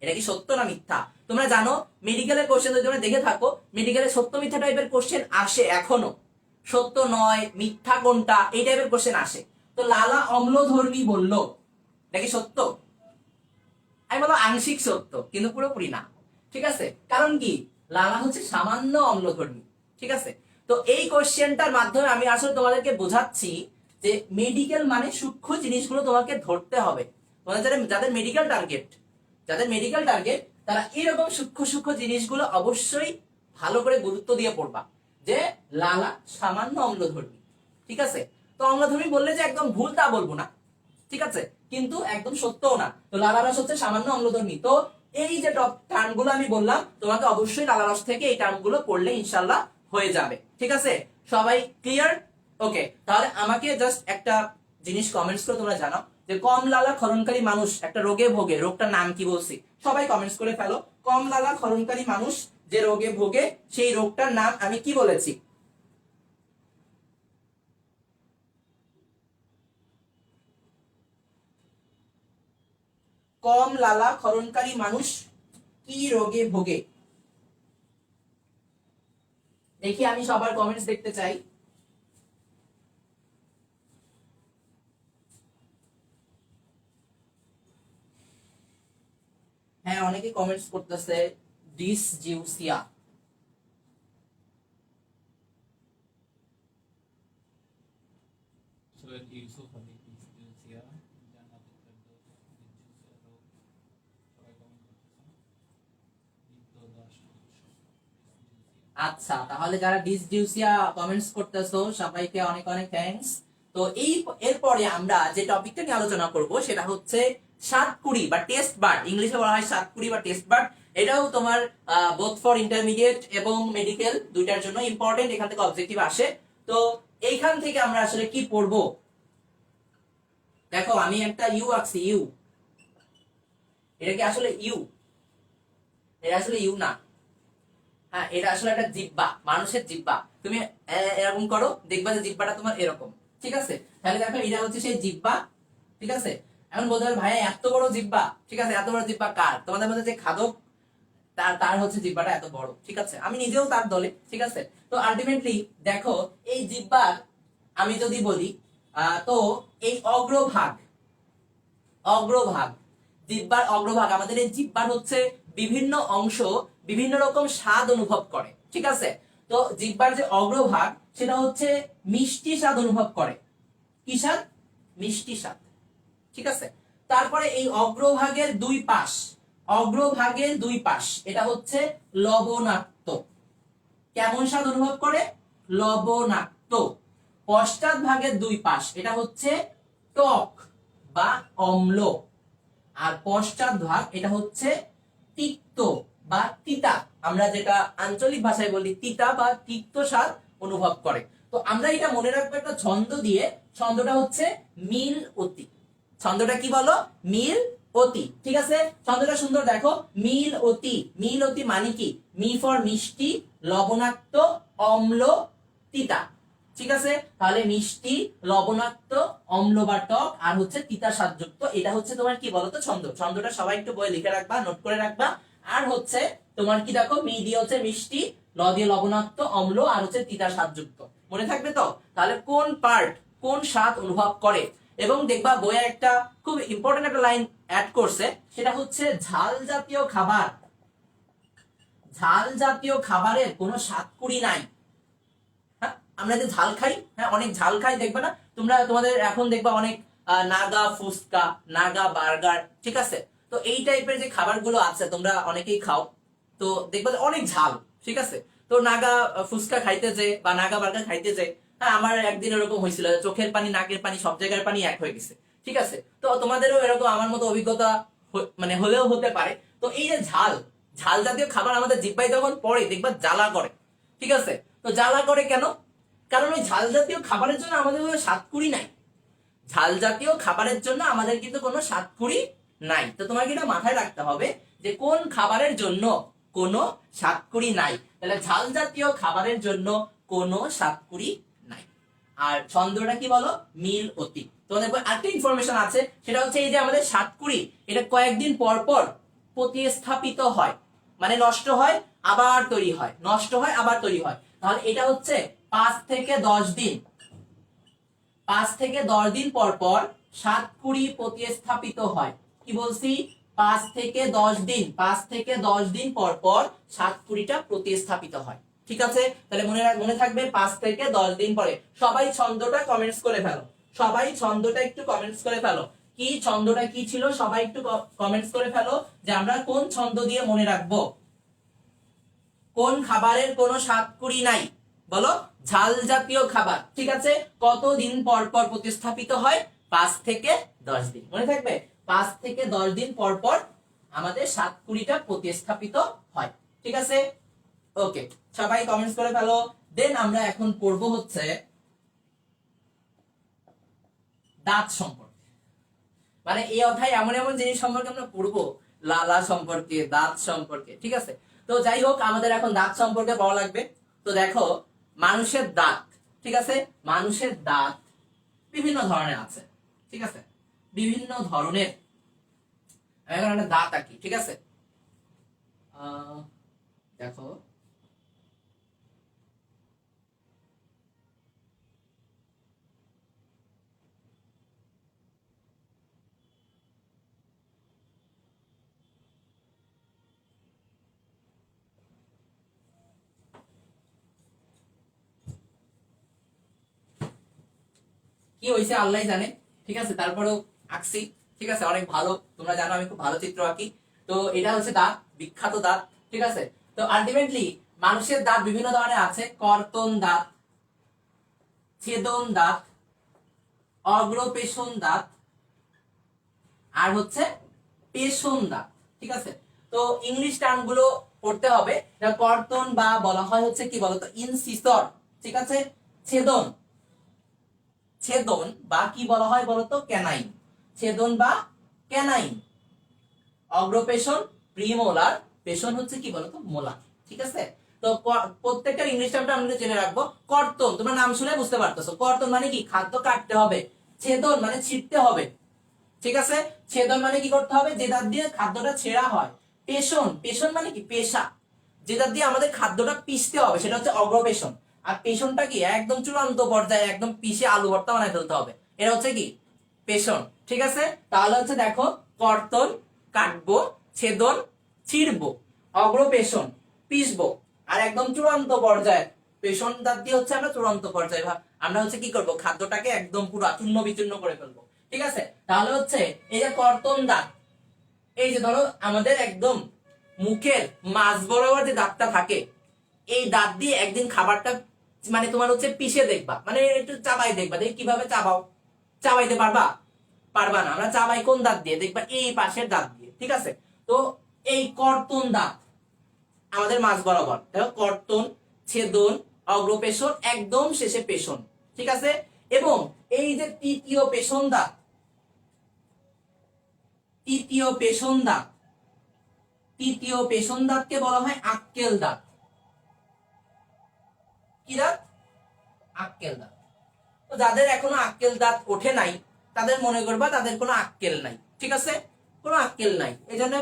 এটা কি সত্য না মিথ্যা? তোমরা জানো মেডিকেলের কোশ্চেন যদি তোমরা দেখে থাকো, মেডিকেলে সত্য মিথ্যা টাইপের কোশ্চেন আসে এখনো। সত্য নয় মিথ্যা কোনটা, এই টাইপের কোশ্চেন আসে। তো লালা অম্লধর্মী বললো, এটা কি সত্য? আমি বললাম আংশিক সত্য, কিন্তু পুরোপুরি না। ঠিক আছে, কারণ কি? লালা হচ্ছে সামান্য অম্লধর্মী। ঠিক আছে, তো এই কোশ্চেনটার মাধ্যমে আমি আসলে তোমাদেরকে বোঝাচ্ছি যে মেডিকেল মানে সূক্ষ্ম জিনিসগুলো তোমাকে ধরতে হবে। তোমাদের যাদের মেডিকেল টার্গেট তারা এরকম সূক্ষ্ম সূক্ষ্ম জিনিসগুলো অবশ্যই ভালো করে গুরুত্ব দিয়ে পড়বা, যে লালা সামান্য অম্লধর্মী। ঠিক আছে, তো অম্লধর্মী বললে যে একদম ভুল তা বলবো না, ঠিক আছে, কিন্তু একদম সত্যও না। তো লালা রস হচ্ছে সামান্য অম্লধর্মী। তো এই যে টার্মগুলো আমি বললাম, তোমাকে অবশ্যই লালা রস থেকে এই টার্মগুলো পড়লে ইনশাআল্লাহ হয়ে যাবে। ঠিক আছে, সবাই ক্লিয়ার? ওকে, তাহলে আমাকে জাস্ট একটা জিনিস কমেন্টস করে তোমরা জানাও যে কম লালা ক্ষরণকারী মানুষ একটা রোগে ভোগে, রোগটার নাম কি বলছি? সবাই কমেন্টস করে ফেলো। কম লালা ক্ষরণকারী মানুষ যে রোগে ভোগে, সেই রোগটার নাম আমি কি বলেছি? কম লালা ক্ষরণকারী মানুষ কি রোগে ভোগে? দেখি আমি সবার কমেন্টস দেখতে চাই। হ্যাঁ, অনেকে কমেন্টস করতেছে dysgeusia. Syed Yusuf Ali, dysgeusia, Jannatul Ferdous, dysgeusia রোগ, সবাই কমেন্ট করতেছেন। দীপ্ত দাস, ডিসজিউসিয়া। আচ্ছা, তাহলে যারা ডিসজিউসিয়া কমেন্টস করতেছো সবাইকে অনেক অনেক থ্যাঙ্কস। তো এরপরে আমরা যে টপিকটা নিয়ে আলোচনা করব সেটা হচ্ছে সাতকুড়ি বা টেস্ট বার্ড, ইংলিশে বলা হয় সাতকুড়ি বা টেস্ট বার্ড। এটাও তোমার বোথ ফর ইন্টারমিডিয়েট এবং মেডিকেল দুইটার জন্য ইম্পর্টেন্ট, এখান থেকে অবজেক্টিভ আসে। তো এইখান থেকে আমরা আসলে কি পড়বো? দেখো আমি একটা ইউ আঁকছি, ইউ। এটা কি আসলে ইউ? এটা আসলে ইউ না। হ্যাঁ, এটা আসলে একটা জিহ্বা, মানুষের জিহ্বা। তুমি এরকম করো, দেখবা যে জিহ্বাটা তোমার এরকম। ঠিক আছে, তাহলে দেখো এটা হচ্ছে সেই জিহ্বা। ঠিক আছে, এখন বলতে পারো ভাই এত বড় জিহ্বা, ঠিক আছে, এত বড় জিহ্বা কার? তোমাদের মধ্যে যে খাদক, তার হচ্ছে জিহ্বাটা এত বড়। ঠিক আছে, আমি নিজেও তার দলে। ঠিক আছে, তো আলটিমেটলি দেখো এই জিহ্বার আমি যদি বলি, তো এই অগ্রভাগ জিহ্বার অগ্রভাগ, আমাদের এই জিহ্বার হচ্ছে বিভিন্ন অংশ বিভিন্ন রকম স্বাদ অনুভব করে। ঠিক আছে, তো জিহ্বার যে অগ্রভাগ সেটা হচ্ছে মিষ্টি স্বাদ অনুভব করে। কি স্বাদ? মিষ্টি স্বাদ। ঠিক আছে, তারপরে এই অগ্রভাগের দুই পাশ এটা হচ্ছে লবণাক্ত। কেমন স্বাদ অনুভব করে? লবণাক্ত। পশ্চাৎ ভাগের দুই পাশ এটা হচ্ছে টক বা অম্ল। আর পশ্চাৎ ভাগ এটা হচ্ছে তিক্ত বা তিতা। আমরা যেটা আঞ্চলিক ভাষায় বলি তিতা বা তিক্ত স্বাদ অনুভব করে। তো আমরা এটা মনে রাখবো একটা ছন্দ দিয়ে, ছন্দটা হচ্ছে মিল অতি। ছন্দটা কি বলো? মিল অতি। ঠিক আছে, ছন্দটা সুন্দর দেখো, মিল অতি। মিল অতি মানে কি? মি ফর মিষ্টি, লবণাক্ত, অম্ল, তিতা। ঠিক আছে, তাহলে মিষ্টি, লবণাক্ত, অম্ল বা টক, আর হচ্ছে তিতা স্বাদযুক্ত। এটা হচ্ছে তোমার কি বলতো? ছন্দ। ছন্দটা সবাই একটু বই লিখে রাখবা, নোট করে রাখবা। আর হচ্ছে তোমার কি দেখো, মি দিয়ে হচ্ছে মিষ্টি, ল দিয়ে লবণাক্ত, অম্ল, আর হচ্ছে তিতা স্বাদযুক্ত। মনে থাকবে তো? তাহলে কোন পার্ট কোন স্বাদ অনুভব করে। এবং দেখবা বইয়ে একটা খুব ইম্পর্টেন্ট একটা লাইন অ্যাড করছে, সেটা হচ্ছে ঝাল জাতীয় খাবার, ঝাল জাতীয় খাবারের কোনো স্বাদকুড়ি নাই। হ্যাঁ, আমরা যে ঝাল খাই, হ্যাঁ অনেক ঝাল খাই, দেখবে না তোমরা, তোমাদের এখন দেখবা অনেক নাগা ফুচকা, নাগা বার্গার, ঠিক আছে। তো এই টাইপের যে খাবারগুলো আছে তোমরা অনেকেই খাও, তো দেখবা যে অনেক ঝাল, ঠিক আছে। তো নাগা ফুচকা খাইতে যে বা নাগা বার্গার খাইতে যে, হ্যাঁ আমার একদিন এরকম হয়েছিল, চোখের পানি নাকের পানি সব জায়গার পানি এক হয়ে গেছে, ঠিক আছে। তো তোমাদেরও এরকম আমার মতো অভিজ্ঞতা মানে হলেও হতে পারে। তো এই যে ঝাল, ঝাল জাতীয় খাবার আমাদের জিহ্বায় যখন পড়ে দেখবা জ্বালা করে, ঠিক আছে। তো জ্বালা করে কেন? কারণ ওই ঝাল জাতীয় খাবারের জন্য আমাদের কোনো স্বাদকুড়ি নাই, ঝাল জাতীয় খাবারের জন্য আমাদের কিন্তু কোনো স্বাদকুড়ি নাই। তো তোমাকে এটা মাথায় রাখতে হবে যে কোন খাবারের জন্য কোনো স্বাদকুড়ি নাই, তাহলে ঝাল জাতীয় খাবারের জন্য কোনো স্বাদকুড়ি নাই। আর ছন্দটা কি বলো? মিল অতি। তোমাদের আরেকটা ইনফরমেশন আছে, সেটা হচ্ছে এই যে আমাদের স্বাদকুড়ি, এটা কয়েকদিন পর পর প্রতিস্থাপিত হয়, মানে নষ্ট হয় আবার তৈরি হয়, নষ্ট হয় আবার তৈরি হয়। তাহলে এটা হচ্ছে 5 থেকে 10 দিন, 5 থেকে 10 দিন পর পর স্বাদকুড়ি প্রতিস্থাপিত হয়। কি বলছি? 5 থেকে 10 দিন, 5 থেকে 10 দিন পর পর স্বাদকুড়িটা প্রতিস্থাপিত হয়, ঠিক আছে। তাহলে মনে থাকবে 5 থেকে 10 দিন পরে। সবাই ছন্দটা কমেন্টস করে ফেলো, সবাই ছন্দটা একটু কমেন্টস করে ফেলো, কি ছন্দটা কি ছিল সবাই একটু কমেন্টস করে ফেলো, যে আমরা কোন ছন্দ দিয়ে মনে রাখবো। কোন খাবারের কোনো স্বাদকুড়ি নাই? বলো। ঝাল জাতীয় খাবার, ঠিক আছে। কতদিন পর পর প্রতিস্থাপিত হয়? 5 থেকে 10 দিন। মনে থাকবে 5 থেকে 10 দিন পর পর আমাদের স্বাদকুড়িটা প্রতিস্থাপিত হয়, ঠিক আছে। ওকে, সবাই কমেন্টস করে ফেলো। দেন আমরা এখন পড়বো হচ্ছে দাঁত সম্পর্কে। মানে এই অধ্যায় এমন এমন জিনিস সম্পর্কে আমরা পড়বো, লালা সম্পর্কে, দাঁত সম্পর্কে, ঠিক আছে। তো যাই হোক, আমাদের এখন দাঁত সম্পর্কে পড়া লাগবে। তো দেখো, মানুষের দাঁত, ঠিক আছে, মানুষের দাঁত বিভিন্ন ধরনের আছে, ঠিক আছে, বিভিন্ন ধরনের। এখন একটা দাঁত আঁকি, ঠিক আছে। দেখো, কি হয়েছে আল্লাহ জানে, ঠিক আছে, তারপরেও আঁকছি, ঠিক আছে, অনেক ভালো। তোমরা জানো আমি খুব ভালো চিত্র আঁকি। তো এটা হচ্ছে দাঁত, বিখ্যাত দাঁত, ঠিক আছে। তো আলটিমেটলি মানুষের দাঁত বিভিন্ন ধরনের আছে। কর্তন দাঁত, ছেদন দাঁত, অগ্রপেশন দাঁত, আর হচ্ছে পেশন দাঁত, ঠিক আছে। তো ইংলিশ টার্ম গুলো পড়তে হবে। কর্তন বা বলা হয় হচ্ছে কি বলতো, ইনসিসর, ঠিক আছে। ছেদন, ছেদন বা কি বলা হয় বলতো, ক্যানাইন, ছেদন বা ক্যানাইন। অগ্রপেশন প্রিমোলার, পেশন হচ্ছে কি বলতো, মোলার, ঠিক আছে। তো প্রত্যেকটা ইংলিশ টার্মটা আমরা জেনে রাখবো। কর্তন, তোমরা নাম শুনে বুঝতে পারতেছো, কর্তন মানে কি, খাদ্য কাটতে হবে। ছেদন মানে ছিঁড়তে হবে, ঠিক আছে। ছেদন মানে কি করতে হবে, যে দাঁত দিয়ে খাদ্যটা ছেঁড়া হয়। পেশন, পেশন মানে কি, পেশা, যে দাঁত দিয়ে আমাদের খাদ্যটা পিষতে হবে, সেটা হচ্ছে অগ্রপেশন। আর পেশনটা কি, একদম চূড়ান্ত পর্যায়ে একদম পিষে আলু ভর্তা বানায় ফেলতে হবে, এটা হচ্ছে কি পেশন, ঠিক আছে। তাহলে হচ্ছে দেখো, কর্তন কাটবো, ছেদন ছিড়বো, অগ্রপেশন পিষবো, আর একদম চূড়ান্ত পর্যায়ে পেশন দাঁত দিয়ে হচ্ছে আমরা চূড়ান্ত পর্যায়ে আমরা হচ্ছে কি করব, খাদ্যটাকে একদম পুরো চূর্ণ বিচূর্ণ করে ফেলবো, ঠিক আছে। তাহলে হচ্ছে এই যে কর্তন দাঁত, এই যে ধরো আমাদের একদম মুখের মাঝ বরাবর যে দাঁতটা থাকে, এই দাঁত দিয়ে একদিন খাবারটা মানে তোমার হচ্ছে পিষে দেখবা, মানে একটু চাবাই দেখবা, দেখি কিভাবে চাবাও, চাবাইতে পারবা? পারবা না। আমরা চাবাই কোন দাঁত দিয়ে, দেখবা এই পাশের দাঁত দিয়ে, ঠিক আছে। তো এই কর্তন দাঁত আমাদের মাঝ বরাবর, দেখো কর্তন, ছেদন, অগ্রপেশন, একদম শেষে পেশন, ঠিক আছে। এবং এই যে তৃতীয় পেশন দাঁত, তৃতীয় পেশন দাঁত, তৃতীয় পেশন দাঁতকে বলা হয় আক্কেল দাঁত। কি দাঁত? আক্কেল দাঁত। তো যাদের এখনো আক্কেল দাঁত ওঠে নাই, তাদের মনে করবা তাদের কোনো আক্কেল নাই, ঠিক আছে, কোনো আক্কেল নাই, এই জন্য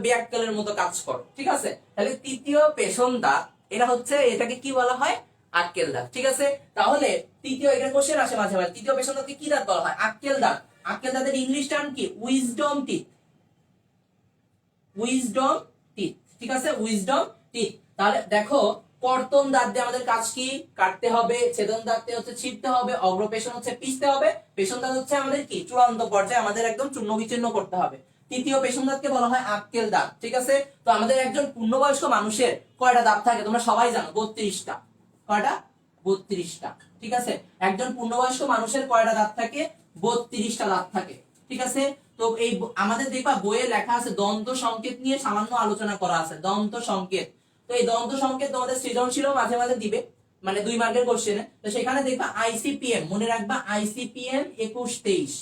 বেআক্কেলের মতো কাজ করো, ঠিক আছে। তাহলে তৃতীয় পেশন দাঁত, এটা হচ্ছে, এটাকে কি বলা হয়, আক্কেল দাঁত। ঠিক আছে, তাহলে তৃতীয় এখানে কোশ্চেন আসে মাঝে মাঝে, তৃতীয় পেশন দাঁতকে কি দাঁত বলা হয়? আক্কেল দাঁত। আক্কেল দাঁতের ইংলিশ টার্ম কি? Wisdom teeth. Wisdom teeth. ঠিক আছে, উইজডম টিথ। তাহলে দেখো কর্তন দাঁত দিয়ে আমাদের কাজ কি? কাটতে হবে। ছেদন দাঁত দিয়ে হচ্ছে ছিঁড়তে হবে। অগ্রপেশন হচ্ছে পিষতে হবে। পেশন দাঁত হচ্ছে আমাদের কি? চূড়ান্ত পর্যায়ে আমাদের একদম চূর্ণ বিচূর্ণ করতে হবে। তৃতীয় পেশন দাঁতকে বলা হয় আক্কেল দাঁত। ঠিক আছে, তো আমাদের একজন পূর্ণবয়স্ক মানুষের কয়টা দাঁত থাকে তোমরা সবাই জানো? 32টা। কয়টা? 32টা। ঠিক আছে, একজন পূর্ণবয়স্ক মানুষের কয়টা দাঁত থাকে? 32টা দাঁত থাকে। ঠিক আছে, তো এই আমাদের দেখবা বইয়ে লেখা আছে দন্ত সংকেত নিয়ে সামান্য আলোচনা করা আছে, দন্ত সংকেত। তো এই দন্ত সংকেত তোমাদের সৃজনশীল মাঝে মাঝে দিবে, মানে 2 মার্কের কোশ্চেনে। তো সেখানে দেখবা আইসিপিএম, মনে রাখবা আইসিপিএম 21-23।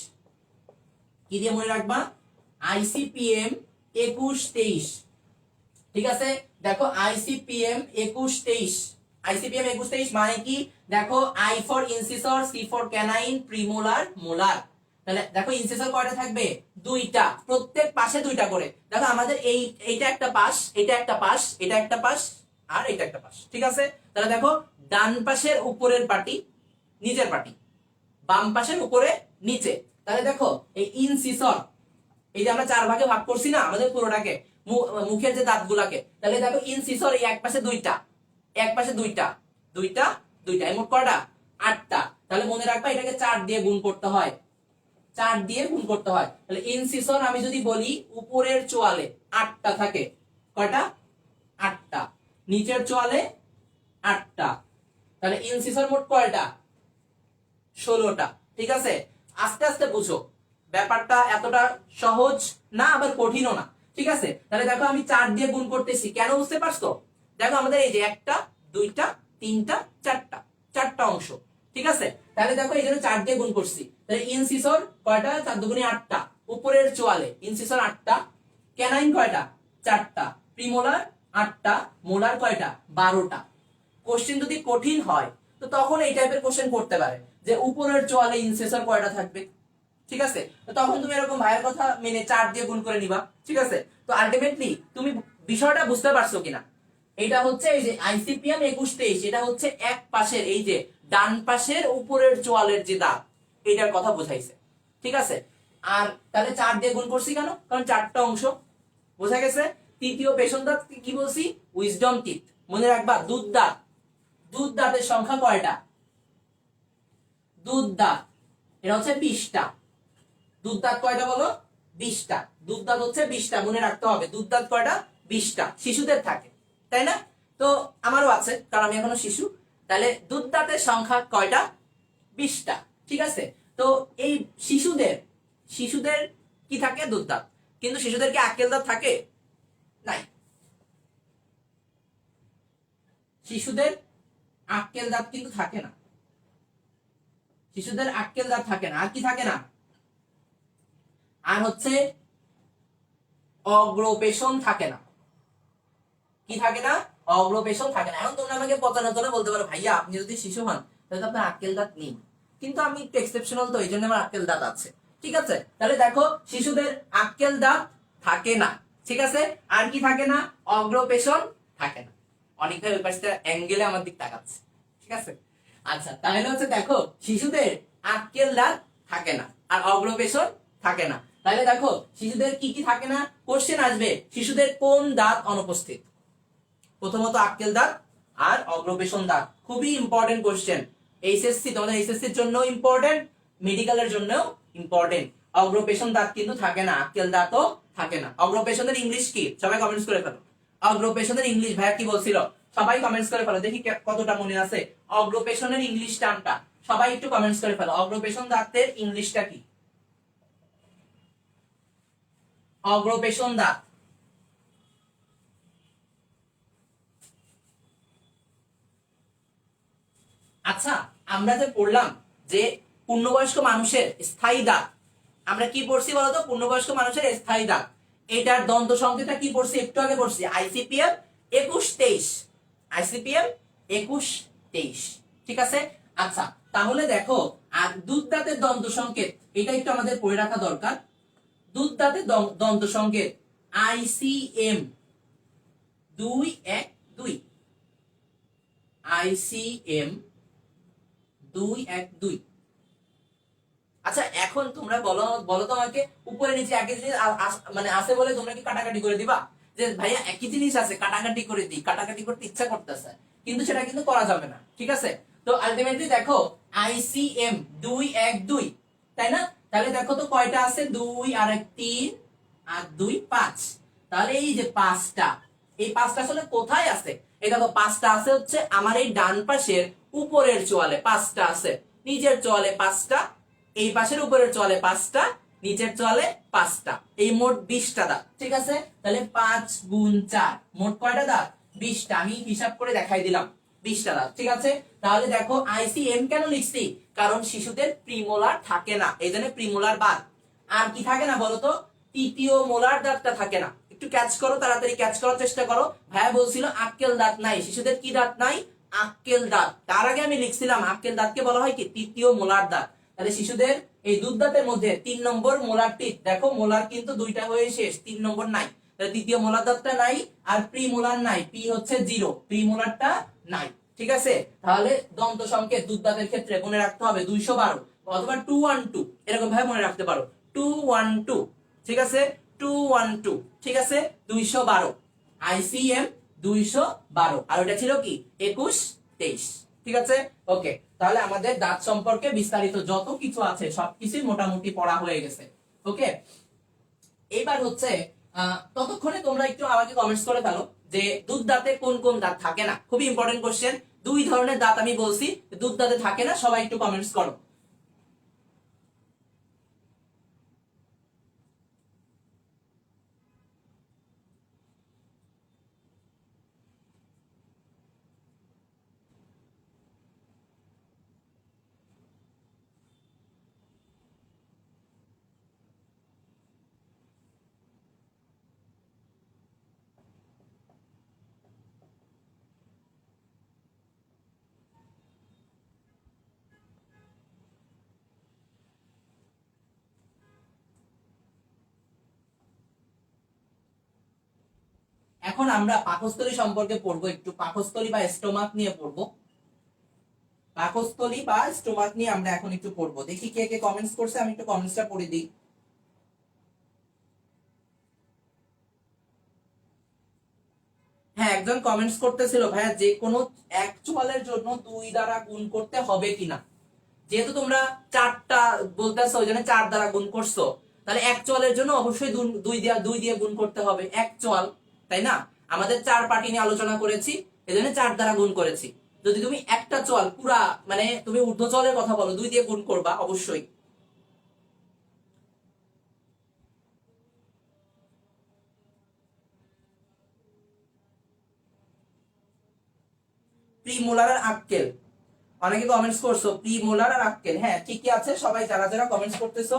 কি দিয়ে মনে রাখবা? আইসিপিএম 21-23। ঠিক আছে, দেখো আইসিপিএম 21-23। আইসিপিএম 21-23 মানে কি? দেখো I for incisor, C for canine, premolar, molar. তাহলে দেখো ইনসিসর কয়টা থাকবে? 2টা, প্রত্যেক পাশে 2টা করে। দেখো আমাদের এইটা একটা পাশ, এটা একটা পাশ, এটা একটা পাশ, আর এটা একটা পাশ। ঠিক আছে, তাহলে দেখো ডান পাশের উপরের পাটি, নিচের পাটি, বাম পাশের উপরে নিচে। তাহলে দেখো এই ইনসিসর, এই যে আমরা 4 ভাগে ভাগ করছি না আমাদের পুরোটাকে, মুখের যে দাঁতগুলাকে, তাহলে দেখো ইনসিসর এই এক পাশে 2টা, এক পাশে 2টা, 2টা, 2টা, এই মোট কয়টা? 8টা। তাহলে মনে রাখবা এটাকে 4 দিয়ে গুণ করতে হয়, 4 দিয়ে গুণ করতে হয়। তাহলে ইনসিসর আমি যদি বলি উপরের চোয়ালে 8টা থাকে, কয়টা? 8টা। নিচের চোয়ালে 8টা। তাহলে ইনসিসর মোট কয়টা? 16টা। ঠিক আছে, আস্তে আস্তে বুঝো, ব্যাপারটা এতটা সহজ না আবার কঠিনও না। ঠিক আছে, তাহলে দেখো আমি 4 দিয়ে গুণ করতেছি, কেন বুঝতে পারছো? দেখো আমাদের এই যে 1টা 2টা 3টা 4টা, 4টা অংশ। ঠিক আছে, তাহলে দেখো এই জন্য 4 দিয়ে গুণ করছি। তাহলে ইনসিসর কয়টা? 4 দুগুণে 8টা। উপরের চোয়ালে ইনসিসর 8টা, ক্যানাইন কয়টা? 4টা, প্রিমোলার 8টা, মোলার কয়টা? 12টা। কোশ্চেন যদি কঠিন হয় তো তখন এই টাইপের কোশ্চেন করতে পারে যে উপরের চোয়ালে ইনসিসর কয়টা থাকবে। ঠিক আছে, তো তখন তুমি এরকম ভাইয়ের কথা মেনে 4 দিয়ে গুণ করে নিবা। ঠিক আছে, তো আলটিমেটলি তুমি বিষয়টা বুঝতে পারছো কিনা? এটা হচ্ছে এই যে আইসিপিএম 21-23, এটা হচ্ছে এক পাশের এই যে ডান পাশের উপরের চোয়ালের যে দাঁত, এটার কথা বোঝাইছে। ঠিক আছে, আর তাহলে 4 দিয়ে গুণ করছি কেন? কারণ 4টা অংশ। বোঝা গেছে? তৃতীয় পেশন দাঁত কি বলছি? Wisdom teeth. মনে রাখবা দুধ দাঁত, দুধ দাঁতের সংখ্যা কয়টা? দুধ দাঁত এটা হচ্ছে 20টা। দুধ দাঁত কয়টা বলো? 20টা। দুধ দাঁত হচ্ছে 20টা, মনে রাখতে হবে। দুধ দাঁত কয়টা? 20টা। শিশুদের থাকে, তাই না? তো আমারও আছে, কারণ আমি এখনো শিশু। তাহলে দুধ দাঁতের সংখ্যা কয়টা? 20টা। ঠিক আছে, তো এই শিশুদের শিশুদের কি থাকে? দুধ দাঁত। কিন্তু শিশুদের কি আক্কেল দাঁত থাকে? নাই। শিশুদের আক্কেল দাঁত কিন্তু থাকে না। শিশুদের আক্কেল দাঁত থাকে না। আর কি থাকে না? আর হচ্ছে অগ্রপেশন থাকে না। কি থাকে না? অগ্রপেশন থাকে না। এখন তোমরা আমাকে পচানোতনে বলতে পারো, ভাইয়া আপনি যদি শিশু হন তাহলে তো আপনার আক্কেল দাঁত নেই। কিন্তু আমি একটু এক্সেপশনাল, তো এই জন্য আমার আক্কেল দাঁত আছে। ঠিক আছে, তাহলে দেখো শিশুদের আক্কেল দাঁত থাকে না। ঠিক আছে, আর কি থাকে না? অগ্রপেশন থাকে না। অনেক ভাই ওই পাশে অ্যাঙ্গেলে আমার দিক তাকাচ্ছে। ঠিক আছে, আচ্ছা তাহলে হচ্ছে দেখো শিশুদের আক্কেল দাঁত থাকে না আর অগ্রপেশন থাকে না। তাহলে দেখো শিশুদের কি কি থাকে না? কোশ্চেন আসবে শিশুদের কোন দাঁত অনুপস্থিত। প্রথমত আক্কেল দাঁত আর অগ্রপেশন দাঁত, খুবই ইম্পর্টেন্ট কোশ্চেন। এইচএসসি, তোমাদের এইচএসসি এর জন্য ইম্পর্টেন্ট, মেডিকেলের জন্যও ইম্পর্টেন্ট। অগ্রপেশন দাঁত কিন্তু থাকে না, আক্কেল দাঁতও থাকে না। অগ্রপেশনের ইংলিশ কি? সবাই কমেন্টস করে ফেলো। অগ্রপেশনের ইংলিশ ভাইয়া কি বলছিল? সবাই কমেন্টস করে ফেলো, দেখি কতটা মনে আছে অগ্রপেশনের ইংলিশ টার্মটা। সবাই একটু কমেন্টস করে ফেলো, অগ্রপেশন দাঁতের ইংলিশটা কি? অগ্রপেশন দাঁত। আচ্ছা, আমরা যে পড়লাম যে পূর্ণবয়স্ক মানুষের স্থায়ী দাঁত, আমরা কি পড়ছি বলতো? পূর্ণবয়স্ক মানুষের স্থায়ী দাঁত, এটার দন্ত সংকেতটা কি পড়ছি? একটু আগে পড়ছি আইসিপিএম 21-23। আইসিপিএম 21-23। ঠিক আছে, আচ্ছা তাহলে দেখো আর দুধ দাঁতের দন্ত সংকেত, এটা একটু আমাদের পড়ে রাখা দরকার। দুধ দাঁতের দন্ত সংকেত আইসিএম 2-1-2। ICM 212। আচ্ছা এখন তোমরা বলো বলো তো আমাকে, উপরে নিচে একই জিনিস মানে আছে বলে তোমরা কি কাটাকাটি করে দিবা? যে ভাইয়া একই জিনিস আছে কাটাকাটি করে দিই, কাটাকাটি করতে ইচ্ছা করতেছে, কিন্তু সেটা কিন্তু করা যাবে না, ঠিক আছে? তো আলটিমেটলি দেখো ICM 212, তাই না? তাহলে দেখো তো কয়টা আছে, 2 আর 1 3 আর 2 5। তাহলে এই যে পাঁচটা, এই পাঁচটা আসলে কোথায় আছে? এই দেখো পাঁচটা আছে হচ্ছে আমার এই ডান পাশের উপরের চোয়ালে পাঁচটা আছে, নিচের চোয়ালে পাঁচটা, এই পাশের উপরের চোয়ালে পাঁচটা, নিচের চোয়ালে পাঁচটা, এই মোট 20টা দাঁত, ঠিক আছে? তাহলে 5 গুণ 4 মোট কয়টা দাঁত? 20টা। আমি হিসাব করে দেখাই দিলাম 20টা দাঁত, ঠিক আছে? তাহলে দেখো ICM কেন লিখছি? কারণ শিশুদের প্রিমোলার থাকে না, এই জন্য প্রিমোলার বাদ। আর কি থাকে না বলতো? তৃতীয় মোলার দাঁতটা থাকে না। একটু ক্যাচ করো, তাড়াতাড়ি ক্যাচ করার চেষ্টা করো। ভাইয়া বলছিল আক্কেল দাঁত নাই, শিশুদের কি দাঁত নাই? আক্কেল দাঁত। তার আগে আমি লিখছিলাম আক্কেল দাঁতকে বলা হয় কি? তৃতীয় মোলার দাঁত। তাহলে শিশুদের এই দুধ দাঁতের মধ্যে 3 নম্বর মোলার টিথ, দেখো মোলার কিন্তু 2টা হয়ে শেষ, 3 নম্বর নাই, তাহলে তৃতীয় মোলার দাঁতটা নাই, আর প্রি মোলার নাই, পি হচ্ছে 0, প্রি মোলারটা নাই, ঠিক আছে? তাহলে দন্ত সংকেত দুধ দাঁতের ক্ষেত্রে মনে রাখতে হবে 212 অথবা 212, এরকম ভাবে মনে রাখতে পারো 212, ঠিক আছে? 212, ঠিক আছে? 212 ICM 212, আর ওটা ছিল কি 21 23, ঠিক আছে? ওকে, তাহলে আমাদের দাঁত সম্পর্কে বিস্তারিত যত কিছু আছে সবকিছুই মোটামুটি পড়া হয়ে গেছে। ওকে, এইবার হচ্ছে ততক্ষণে তোমরা একটু আমাকে কমেন্টস করে ফেলো যে দুধ দাঁতে কোন কোন দাঁত থাকে না। খুবই ইম্পর্টেন্ট কোশ্চেন, 2 ধরনের দাঁত আমি বলছি দুধ দাঁতে থাকে না, সবাই একটু কমেন্টস করো। এখন আমরা পাকস্থলী সম্পর্কে পড়বো, একটু পাকস্থলী বা স্টোমাক নিয়ে পড়বো। পাকস্থলী বা স্টোমাক নিয়ে আমরা এখন একটু পড়বো। দেখি কে কে কমেন্টস করছে, আমি একটু কমেন্টসটা পড়ে দিই। হ্যাঁ, একজন কমেন্টস করতেছিল ভাইয়া যে কোনো এক চুয়ালের জন্য 2 দ্বারা গুণ করতে হবে কিনা। যেহেতু তোমরা 4টা বলতেছো ওই জন্য 4 দ্বারা গুণ করছো, তাহলে এক চোয়ালের জন্য অবশ্যই 2 দিয়ে গুণ করতে হবে, এক চোয়াল, তাই না? আমাদের 4 পার্টি নিয়ে আলোচনা করেছি, এজন্য 4 দ্বারা গুণ করেছি। যদি তুমি একটা চোয়াল পুরা মানে তুমি ঊর্ধ্ব চোয়ালের কথা বলো, 2 দিয়ে গুণ করবা অবশ্যই। প্রিমোলার আর আক্কেল, অনেকে কমেন্টস করছো প্রিমোলার আর আক্কেল। হ্যাঁ ঠিকই আছে, সবাই যারা যারা কমেন্টস করতেছো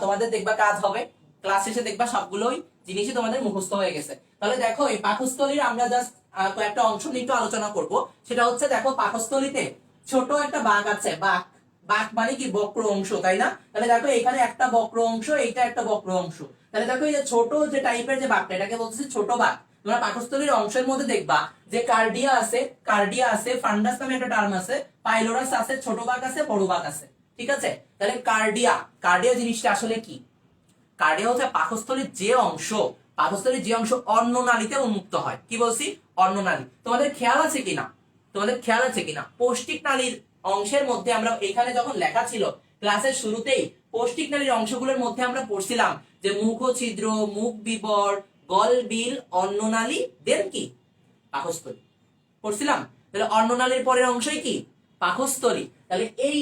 তোমাদের দেখবা কাজ হবে, ক্লাস শেষে দেখবা সবগুলোই জিনিসই তোমাদের মুখস্থ হয়ে গেছে। তাহলে দেখো এই পাকস্থলীর আমরা জাস্ট কয়েকটা অংশ নিয়ে একটু আলোচনা করব। সেটা হচ্ছে দেখো পাকস্থলীতে ছোট একটা বাঁক আছে, বাঁক, বাঁক মানে কি বক্র অংশ, তাই না? তাহলে দেখো এখানে একটা বক্র অংশ, এইটা একটা বক্র অংশ। তাহলে দেখো এই যে ছোট যে টাইপের যে বাঁকটা, এটাকে বলতেছে ছোট বাঁক। তোমরা পাকস্থলীর অংশের মধ্যে দেখবা যে কার্ডিয়া আছে, কার্ডিয়া আছে, ফান্ডাস নামে একটা টার্ম আছে, পাইলোরাস আছে, ছোট বাঁক আছে, বড় বাঁক আছে, ঠিক আছে? তাহলে কার্ডিয়া, কার্ডিয়া জিনিসটা আসলে কি? কার্ডিয়া হচ্ছে পাকস্থলীর যে অংশ, পাকস্থলীর যে অংশ অন্ননালীতে উন্মুক্ত হয়। কি বলছি? অন্ননালী। তোমাদের খেয়াল আছে কিনা, তোমাদের খেয়াল আছে কিনা পৌষ্টিক নালীর অংশের মধ্যে আমরা এখানে যখন লেখা ছিল ক্লাসের শুরুতেই পৌষ্টিক নালীর অংশগুলোর মধ্যে আমরা পড়ছিলাম যে মুখ ছিদ্র, মুখ বিবর, গল বিল, অন্ননালী, দেন কি পাকস্থলী পড়ছিলাম। তাহলে অন্ননালীর পরের অংশই কি? পাকস্থলী। তাহলে এই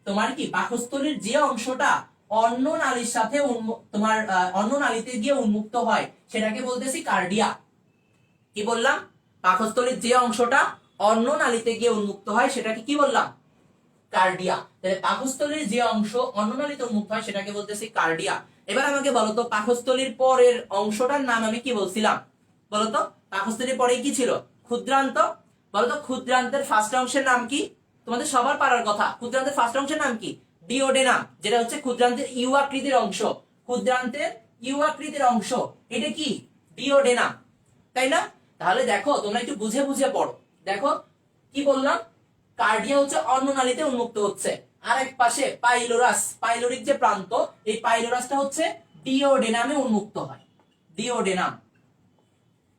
তোমার কি পাকস্থলীর যে অংশটা অন্য নালীর সাথে তোমার অন্য নালীতে গিয়ে উন্মুক্ত হয় সেটাকে বলতেছি কার্ডিয়া। কি বললাম? পাকস্থলীর যে অংশটা অন্য নালীতে গিয়ে উন্মুক্ত হয় সেটাকে কি বললাম? কার্ডিয়া। তাহলে পাকস্থলীর যে অংশ অন্য নালীতে উন্মুক্ত হয় সেটাকে বলতেছি কার্ডিয়া। এবার আমাকে বলো তো পাকস্থলীর পরের অংশটার নাম আমি কি বলছিলাম? বলতো পাকস্থলীর পরে কি ছিল? ক্ষুদ্রান্ত। বলতো ক্ষুদ্রান্তের ফার্স্ট অংশের নাম কি? তোমাদের সবার পারার কথা, ক্ষুদ্রান্তের ফার্স্ট অংশের নাম কি? ডিওডেনাম, যেটা হচ্ছে ক্ষুদ্রান্তের ইউ আকৃতির অংশ। ক্ষুদ্রান্তের ইউ আকৃতির অংশ এটা কি? ডিওডেনাম, তাই না? তাহলে দেখো তোমরা একটু বুঝে বুঝে পড়ো। দেখো কি বললাম? কার্ডিয়া হচ্ছে অন্ননালীতে উন্মুক্ত হচ্ছে, আর এক পাশে পাইলোরাস, পাইলোরিক যে প্রান্ত, এই পাইলোরাসটা হচ্ছে ডিওডেনামে উন্মুক্ত হয়, ডিওডেনাম।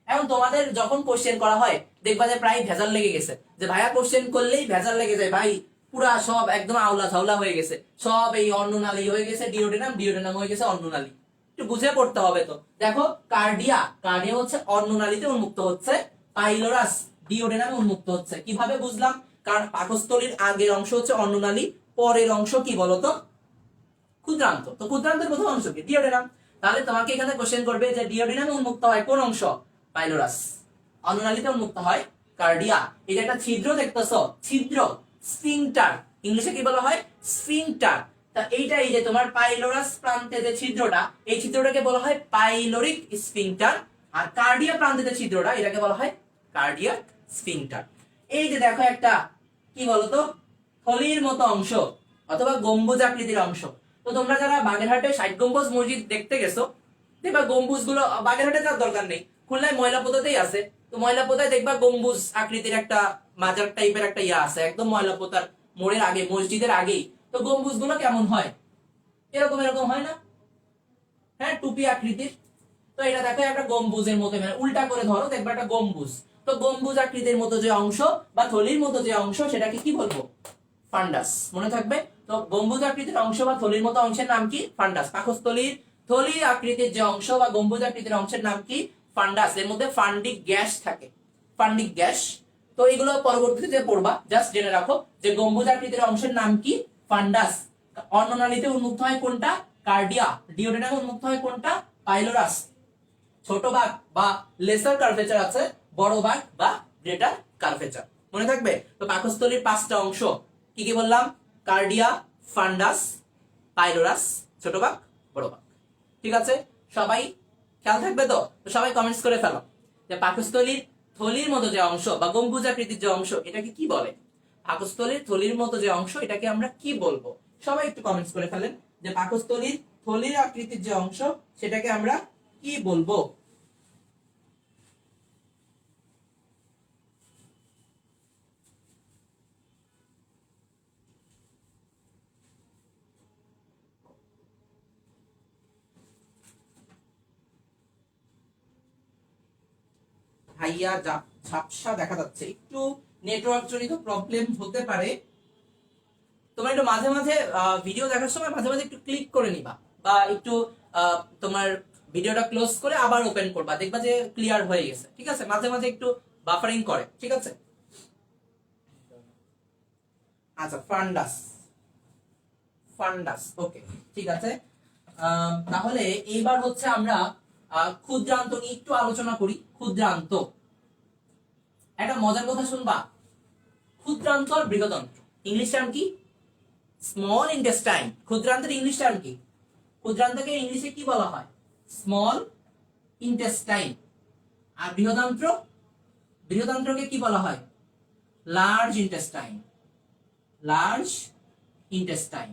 এখন তোমাদের যখন কোশ্চেন করা হয় দেখবা যে প্রায় ভেজাল লেগে গেছে, যে ভাইয়া কোশ্চেন করলেই ভেজাল লেগে যায় ভাই, পুরা সব একদম আওলা ঝাউলা হয়ে গেছে, সব এই অন্ননালী হয়ে গেছে ডিওডেনাম, ডিওডেনাম হয়ে গেছে অন্ননালী। একটু বুঝে পড়তে হবে। তো দেখো কার্ডিয়া, কার্ডিয়া হচ্ছে অন্ননালীতে উন্মুক্ত হচ্ছে, পাইলোরাস ডিওডেনামে উন্মুক্ত হচ্ছে। কিভাবে বুঝলাম? কারণ পাকস্থলীর আগের অংশ হচ্ছে অন্ননালী, পরের অংশ কি বলতো? ক্ষুদ্রান্ত। তো ক্ষুদ্রান্তের প্রথম অংশ কি? ডিওডেনাম। তাহলে তোমাকে এখানে কোশ্চেন করবে যে ডিওডেনামে উন্মুক্ত হয় কোন অংশ? পাইলোরাস। অন্ননালীতে উন্মুক্ত হয় কার্ডিয়া। এটা একটা ছিদ্র দেখতেছো, ছিদ্র, স্ফিংটার, ইংলিশে কি বলা হয়? স্ফিংটার। তা এইটা, এই যে তোমার পাইলোরাস প্রান্তে যে ছিদ্রটা, এই ছিদ্রটাকে বলা হয় পাইলোরিক স্ফিংটার, আর কার্ডিয়া প্রান্তে যে ছিদ্রটা, এটাকে বলা হয় কার্ডিয়াক স্ফিংটার। এই যে দেখো একটা কি বলতো, থলির মতো অংশ অথবা গম্বুজ আকৃতির অংশ। তো তোমরা যারা বাগেরহাটে 60 গম্বুজ মসজিদ দেখতে গেছো, দেখবা গম্বুজ গুলো, বাগেরহাটে যাওয়ার দরকার নেই, খুলনায় ময়লাপোতাতেই আছে। তো ময়লাপোতায় দেখবা গম্বুজ আকৃতির একটা মাজার টাইপের একটা ইয়া আছে, একদম ময়লাপোতার মোড়ের আগে, মসজিদের আগেই। তো গম্বুজ গুলো কেমন হয়? এরকম এরকম হয় না? হ্যাঁ, টুপি আকৃতির। তো এটা দেখো একটা গম্বুজের মতো, মানে উল্টা করে ধরো দেখবা একটা গম্বুজ। তো গম্বুজ আকৃতির মতো যে অংশ বা থলির মতো যে অংশ, সেটাকে কি বলবো? ফান্ডাস। মনে থাকবে। তো গম্বুজ আকৃতির অংশ বা থলির মতো অংশের নাম কি? ফান্ডাস। পাকস্থলীর থলি আকৃতির যে অংশ বা গম্বুজ আকৃতির অংশের নাম কি? ফান্ডাস। এর মধ্যে ফান্ডিক গ্যাস থাকে, ফান্ডিক গ্যাস। তো এগুলো পরবর্তীতে পড়বা, জাস্ট জেনে রাখো যে গম্বুজ আকৃতির অংশের নাম কি? ফান্ডাস। অন্ননালীতে উন্মুক্ত হয় কোনটা? কার্ডিয়া। ডিওডেনামে উন্মুক্ত হয় কোনটা? পাইলোরাস। ছোট ভাগ বা লেসার কার্ভেচার আছে, বড় ভাগ বা গ্রেটার কার্ভেচার। মনে থাকবে। তো পাকস্থলীর 5টা অংশ কি কি বললাম? কার্ডিয়া, ফান্ডাস, পাইলোরাস, ছোট ভাগ, বড় ভাগ। ঠিক আছে, সবাই খেয়াল থাকবে তো? তো সবাই কমেন্টস করে ফেলো যে পাকস্থলীর থলির মতো যে অংশ বা গম্বুজাকৃতির যে অংশ, এটাকে কি বলে? পাকস্থলীর থলির মতো যে অংশ, এটাকে আমরা কি বলবো? সবাই একটু কমেন্টস করে ফেলেন যে পাকস্থলীর থলির আকৃতির যে অংশ, সেটাকে আমরা কি বলবো? ভাইয়া ঝাপসা দেখা যাচ্ছে, একটু নেটওয়ার্ক জনিত প্রবলেম হতে পারে। তোমরা একটু মাঝে মাঝে ভিডিও দেখার সময় মাঝে মাঝে একটু ক্লিক করে নিবা, বা একটু তোমার ভিডিওটা ক্লোজ করে আবার ওপেন করবা, দেখবা যে ক্লিয়ার হয়ে গেছে। ঠিক আছে, মাঝে মাঝে একটু বাফারিং করে। ঠিক আছে, আচ্ছা ফান্ডাস, ফান্ডাস, ওকে, ঠিক আছে। তাহলে এইবার হচ্ছে আমরা ক্ষুদ্রান্ত নিয়ে একটু আলোচনা করি। ক্ষুদ্রান্ত, একটা মজার কথা শুনবা, ক্ষুদ্রান্ত আর বৃহদন্ত্র ইংলিশ টার্ম কি? Small intestine. ক্ষুদ্রান্তের ইংলিশ টার্ম কি? ক্ষুদ্রান্তকে ইংলিশে কি বলা হয়? Small intestine. আর বৃহদন্ত্র, বৃহদন্ত্রকে কি বলা হয়? লার্জ ইন্টেস্টাইন, লার্জ ইন্টেস্টাইন,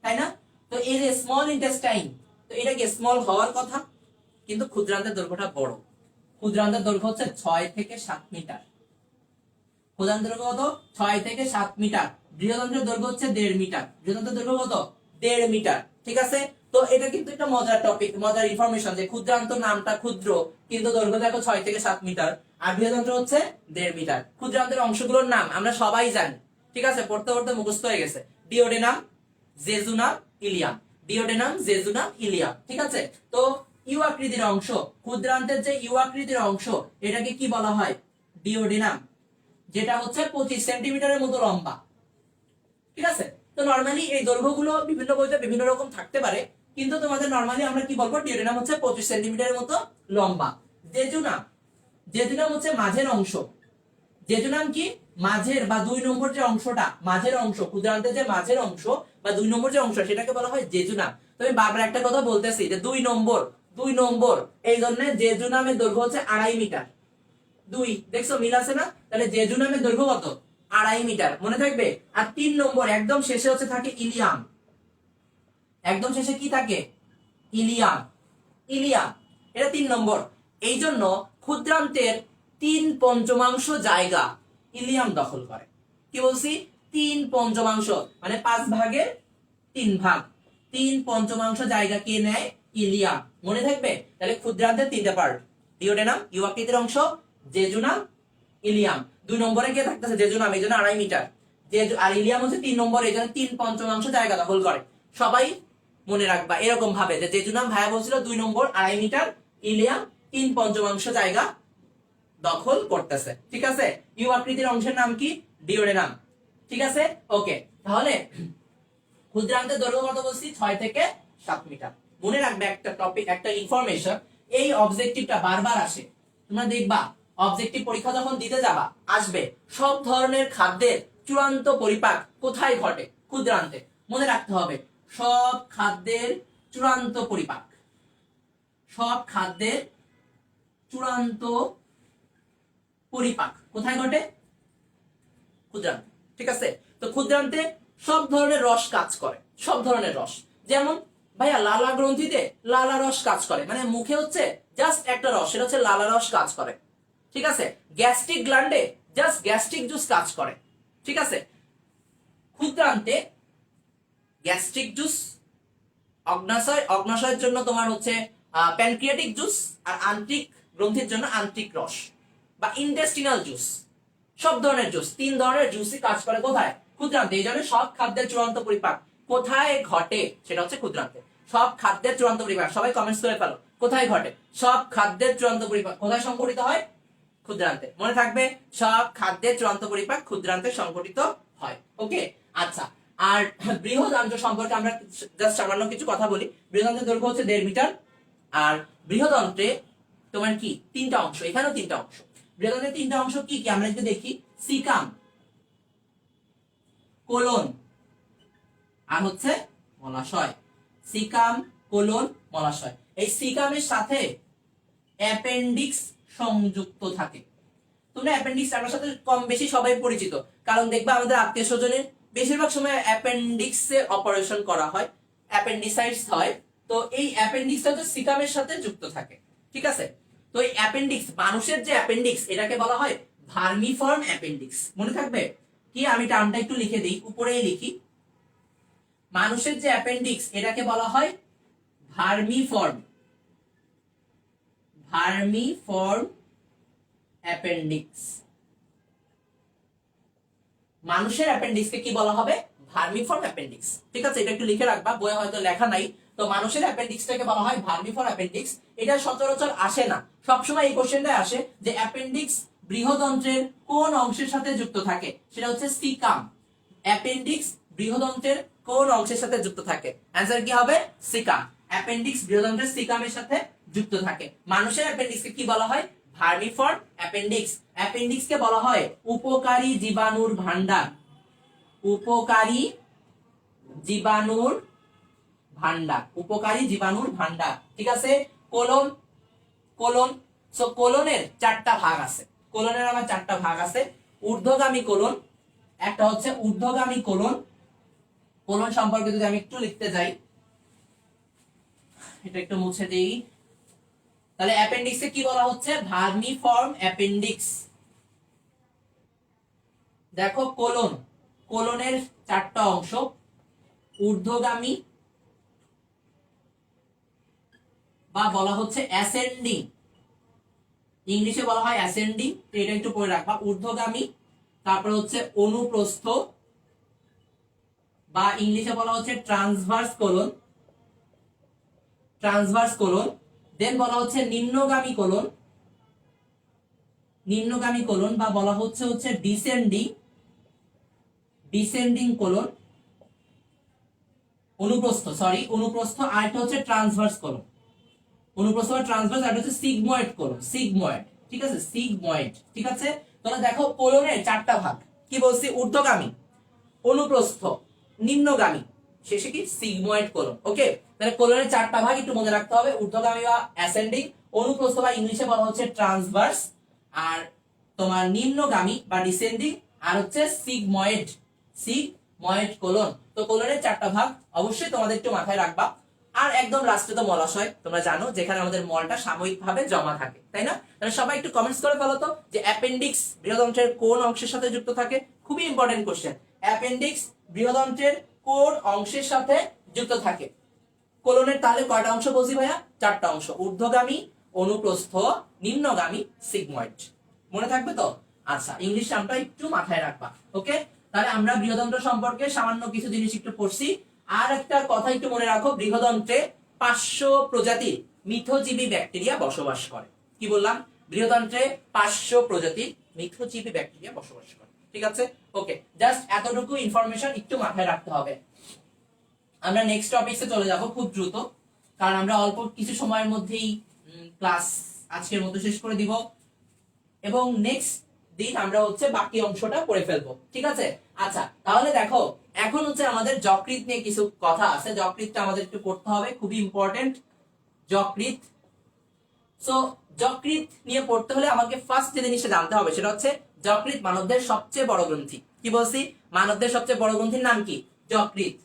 তাই না? তো এই যে স্মল ইন্টেস্টাইন, তো এটা কি স্মল হওয়ার কথা, কিন্তু ক্ষুদ্রান্তের দৈর্ঘ্যটা বড়। ক্ষুদ্রান্তের দৈর্ঘ্য হচ্ছে 6 থেকে 7 মিটার। ক্ষুদ্রান্তের দৈর্ঘ্য কত? 6 থেকে 7 মিটার। বৃহদন্ত্রের দৈর্ঘ্য হচ্ছে 1.5 মিটার। বৃহদন্ত্রের দৈর্ঘ্য কত? 1.5 মিটার। ঠিক আছে, তো এটা কিন্তু একটা মজার টপিক, মজার ইনফরমেশন, যে ক্ষুদ্রান্ত নামটা ক্ষুদ্র, কিন্তু দৈর্ঘ্য দেখো 6 থেকে 7 মিটার, আর বৃহদন্ত্র হচ্ছে 1.5 মিটার। ক্ষুদ্রান্তের অংশগুলোর নাম আমরা সবাই জানি। ঠিক আছে, পড়তে পড়তে মুখস্থ হয়ে গেছে। Duodenum, jejunum, Ilium. Duodenum, jejunum, Ilium. ঠিক আছে, তো ইউ আকৃতির অংশ, ক্ষুদ্রান্তের যে ইউ আকৃতির অংশ, এটাকে কি বলা হয়? ডিওডেনাম, যেটা হচ্ছে 25 সেন্টিমিটারের মতো লম্বা। ঠিক আছে, তো নরমালি এই দৈর্ঘ্যগুলো বিভিন্ন বইতে বিভিন্ন রকম থাকতে পারে, কিন্তু তোমাদের নরমালি আমরা কি বলবো? ডিওডেনাম হচ্ছে 25 সেন্টিমিটারের মতো লম্বা। জেজুনাম, জেজুনাম হচ্ছে মাঝের অংশ। জেজুনাম কি? মাঝের বা 2 নম্বর যে অংশটা, মাঝের অংশ, ক্ষুদ্রান্তের যে মাঝের অংশ বা 2 নম্বর যে অংশ, সেটাকে বলা হয় জেজুনাম। তো আমি বারবার একটা কথা বলতেছি যে 2 নম্বর, 2 নম্বর, এই জন্য জেজুনামের দৈর্ঘ্য হচ্ছে 2.5 মিটার। 2, দেখছো মিল আছে না? তাহলে জেজুনামের দৈর্ঘ্য কত? 2.5 মিটার। মনে থাকবে। আর 3 নম্বর একদম শেষে হচ্ছে থাকে ইলিয়াম। একদম শেষে কি থাকে? ইলিয়াম, ইলিয়াম, এটা 3 নম্বর। এই জন্য ক্ষুদ্রান্তের 3/5 জায়গা ইলিয়াম দখল করে। কি বলছি? 3/5 মানে 5 ভাগের 3 ভাগ, 3/5 জায়গা কে নেয়? ইলিয়াম। মনে থাকবে? তাহলে ক্ষুদ্রান্তের তিনটা পার্ট, ডিওডেনাম ইউ আকৃতির অংশ, জেজুনাম, ইলিয়াম। 2 নম্বরে কে থাকতেছে? জেজুনাম, এই জন্য 2.5 মিটার। আর ইলিয়াম হচ্ছে 3 নম্বরে, এই জন্য 3/5 জায়গা দখল করে। সবাই মনে রাখবা এরকম ভাবে যে জেজুনাম ভাইয়া বলছিল 2 নম্বর 2.5 মিটার, ইলিয়াম 3/5 জায়গা দখল করতেছে। ঠিক আছে? ইউ আকৃতির অংশের নাম কি? ডিওডেনাম। ঠিক আছে? ওকে, তাহলে ক্ষুদ্রান্তের দৈর্ঘ্য কত বলছি? 6 থেকে 7 মিটার। মনে রাখবে একটা টপিক, একটা ইনফরমেশন, এই অবজেক্টিভটা বারবার আসে। তোমরা দেখবা অবজেক্টিভ পরীক্ষা যখন দিতে যাবা আসবে সব ধরনের খাদ্যের চূড়ান্ত পরিপাক কোথায় ঘটে? ক্ষুদ্রান্তে। মনে রাখতে হবে সব খাদ্যের চূড়ান্ত পরিপাক, সব খাদ্যের চূড়ান্ত পরিপাক কোথায় ঘটে? ক্ষুদ্রান্তে। ঠিক আছে? তো ক্ষুদ্রান্তে সব ধরনের রস কাজ করে, সব ধরনের রস। যেমন ভাইয়া লালা গ্রন্থিতে লালা রস কাজ করে, মানে মুখে হচ্ছে জাস্ট একটা রস, সেটা হচ্ছে লালা রস কাজ করে। ঠিক আছে? গ্যাস্ট্রিক গ্ল্যান্ডে জাস্ট গ্যাস্ট্রিক জুস কাজ করে। ঠিক আছে? ক্ষুদ্রান্তে গ্যাস্ট্রিক জুস, অগ্নাশয়ের জন্য তোমার হচ্ছে প্যানক্রিয়াটিক জুস, আর আন্ত্রিক গ্রন্থির জন্য আন্ত্রিক রস বা ইন্টেস্টিনাল জুস। সব ধরনের জুস, 3 ধরনের জুসই কাজ করে কোথায়? ক্ষুদ্রান্তে। এই জন্য সব খাদ্যের চূড়ান্ত পরিপাক কোথায় ঘটে? সেটা হচ্ছে ক্ষুদ্রান্তে। সব খাদ্যের চূড়ান্ত পরিপাক, সবাই কমেন্টস করে ফেলো, কোথায় ঘটে? সব খাদ্যের চূড়ান্ত পরিপাক কোথায় সংঘটিত হয়? ক্ষুদ্রান্তে। মনে থাকবে সব খাদ্যের চূড়ান্ত পরিপাক ক্ষুদ্রান্তে সংঘটিত হয়। ওকে, আচ্ছা। আর বৃহদান্ত্র সম্পর্কে আমরা জাস্ট সামান্য কিছু কথা বলি। বৃহদান্ত্রের দৈর্ঘ্য হচ্ছে 1.5 মিটার। আর বৃহদন্ত্রে তোমার কি 3টা অংশ, এখানেও 3টা অংশ। বৃহদন্ত্রের 3টা অংশ কি কি আমরা একটু দেখি। সিকাম, কোলন, আর হচ্ছে মলাশয়। Caecum, colon, মলাশয়। এই সিকামের সাথে অ্যাপেন্ডিক্স সংযুক্ত থাকে। তোমরা অ্যাপেন্ডিক্স আমার সাথে কম বেশি সবাই পরিচিত, কারণ দেখবা আমাদের আত্মীয় স্বজনের বেশিরভাগ সময় অ্যাপেন্ডিক্সে অপারেশন করা হয়, অ্যাপেন্ডিসাইটিস হয়। তো এই অ্যাপেন্ডিক্সটা তো সিকামের সাথে যুক্ত থাকে। ঠিক আছে? তো এই অ্যাপেন্ডিক্স, মানুষের যে অ্যাপেন্ডিক্স, এটাকে বলা হয় ভার্মিফর্ম অ্যাপেন্ডিক্স। মনে থাকবে কি? আমি টার্মটা একটু লিখে দিই, উপরেই লিখি। মানুষের যে অ্যাপেন্ডিক্স, এটাকে বলা হয় ভার্মিফর্ম, ভার্মিফর্ম অ্যাপেন্ডিক্স। মানুষের অ্যাপেন্ডিক্সকে কি বলা হবে? Vermiform appendix. ঠিক আছে? এটা একটু লিখে রাখবা, বইয়ে হয়তো লেখা নাই। তো মানুষের অ্যাপেন্ডিক্সটাকে বলা হয় ভার্মিফর্ম অ্যাপেন্ডিক্স। এটা সচরাচর আসে না, সবসময় এই কোশ্চেনটা আসে যে অ্যাপেন্ডিক্স বৃহদন্ত্রের কোন অংশের সাথে যুক্ত থাকে? সেটা হচ্ছে সিকাম। অ্যাপেন্ডিক্স বৃহদন্ত্রের কোন অংশের সাথে যুক্ত থাকে? অ্যানসার কি হবে? সিকাম। অ্যাপেন্ডিক্স বৃহদন্ত্রের সিকামের সাথে যুক্ত থাকে। মানুষের অ্যাপেন্ডিক্সকে কি বলা হয়? Vermiform appendix. অ্যাপেন্ডিক্সকে বলা হয় উপকারী জীবাণুর ভান্ডার, উপকারী জীবাণুর ভান্ডার, উপকারী জীবাণুর ভান্ডার। ঠিক আছে? Colon, colon. সো কোলনের 4টা ভাগ আছে, কোলনের আমার 4টা ভাগ আছে। ঊর্ধ্বগামী কোলন, একটা হচ্ছে ঊর্ধ্বগামী কোলন। কোলন সম্পর্কে যদি আমি একটু লিখতে যাই, এটা একটু মুছে দেই। তাহলে অ্যাপেন্ডিক্সে কি বলা হচ্ছে? Vermiform appendix. দেখো কোলন, কোলনের 4টা অংশ, ঊর্ধ্বগামী বা বলা হচ্ছে অ্যাসেন্ডিং, ইংলিশে বলা হয় অ্যাসেন্ডিং। এটা একটু পড়ে রাখবা। ঊর্ধ্বগামী, তারপর হচ্ছে অনুপ্রস্থ বা ইংলিশে বলা হচ্ছে ট্রান্সভার্স কোলন, ট্রান্সভার্স কোলন। দেন বলা হচ্ছে নিম্নগামী কোলন, নিম্নগামী কোলন বা বলা হচ্ছে ডিসেন্ডিং, ডিসেন্ডিং কোলন। অনুপ্রস্থ, সরি অনুপ্রস্থ। আর একটা হচ্ছে ট্রান্সভার্স কোলন, অনুপ্রস্থ বা ট্রান্সভার্স। আর হচ্ছে সিগময়েড কোলন, সিগময়েড। ঠিক আছে? সিগময়েড। ঠিক আছে? তাহলে দেখো কোলনের 4টা ভাগ। কি বলছি? ঊর্ধ্বগামী, অনুপ্রস্থ, নিম্নগামী, শেষে কি? Sigmoid colon. ওকে, তাহলে কোলনের 4টা ভাগ একটু মনে রাখতে হবে। ঊর্ধ্বগামী বা অ্যাসেন্ডিং, অনুপ্রস্থ বা ইংলিশে বলা হচ্ছে ট্রান্সভার্স, আর তোমার নিম্নগামী বা ডিসেন্ডিং, আর হচ্ছে সিগময়েড, সিগময়েড কোলন। তো কোলনের 4টা ভাগ অবশ্যই তোমাদের একটু মাথায় রাখবা। আর একদম লাস্টে তো মলাশয়, তোমরা জানো যেখানে আমাদের মলটা সাময়িকভাবে জমা থাকে, তাই না? তাহলে সবাই একটু কমেন্টস করে ফেলো তো যে অ্যাপেন্ডিক্স বৃহদন্ত্রের কোন অংশের সাথে যুক্ত থাকে। খুবই ইম্পর্টেন্ট কোশ্চেন, অ্যাপেন্ডিক্স বৃহদন্ত্রের কোন অংশের সাথে যুক্ত থাকে? কোলনের তাহলে কয়টা অংশ বলছি ভাইয়া? 4টা অংশ, ঊর্ধ্বগামী, অনুপ্রস্থ, নিম্নগামী, সিগময়েড। মনে থাকবে তো? আচ্ছা, ইংলিশ নামটা একটু মাথায় রাখবা। ওকে, তাহলে আমরা বৃহদন্ত্র সম্পর্কে সামান্য কিছু জিনিস একটু পড়ছি। আর একটা কথা একটু মনে রাখো, বৃহদন্ত্রে 500 প্রজাতির মিথজীবী ব্যাকটেরিয়া বসবাস করে। কি বললাম? বৃহদন্ত্রে 500 প্রজাতির মিথজীবী ব্যাকটেরিয়া বসবাস করে। ঠিক আছে? ওকে, জাস্ট এতটুকু ইনফরমেশন একটু মাথায় রাখতে হবে। আমরা নেক্সট টপিকসে চলে যাব খুব দ্রুত, কারণ আমরা অল্প কিছু সময়ের মধ্যেই ক্লাস আজকের মতো শেষ করে দিব, এবং নেক্সট দিন আমরা হচ্ছে বাকি অংশটা পড়ে ফেলবো। ঠিক আছে? আচ্ছা, তাহলে দেখো এখন হচ্ছে আমাদের যকৃৎ নিয়ে কিছু কথা আছে। যকৃৎটা আমাদের একটু পড়তে হবে, খুবই ইম্পর্টেন্ট যকৃৎ। সো যকৃৎ নিয়ে পড়তে হলে আমাকে ফার্স্ট যে জিনিসটা জানতে হবে সেটা হচ্ছে যকৃৎ মানবদেহের সবচেয়ে বড় গ্রন্থি। কি বলছি? মানবদেহের সবচেয়ে বড় গ্রন্থির নাম কি? যকৃৎ।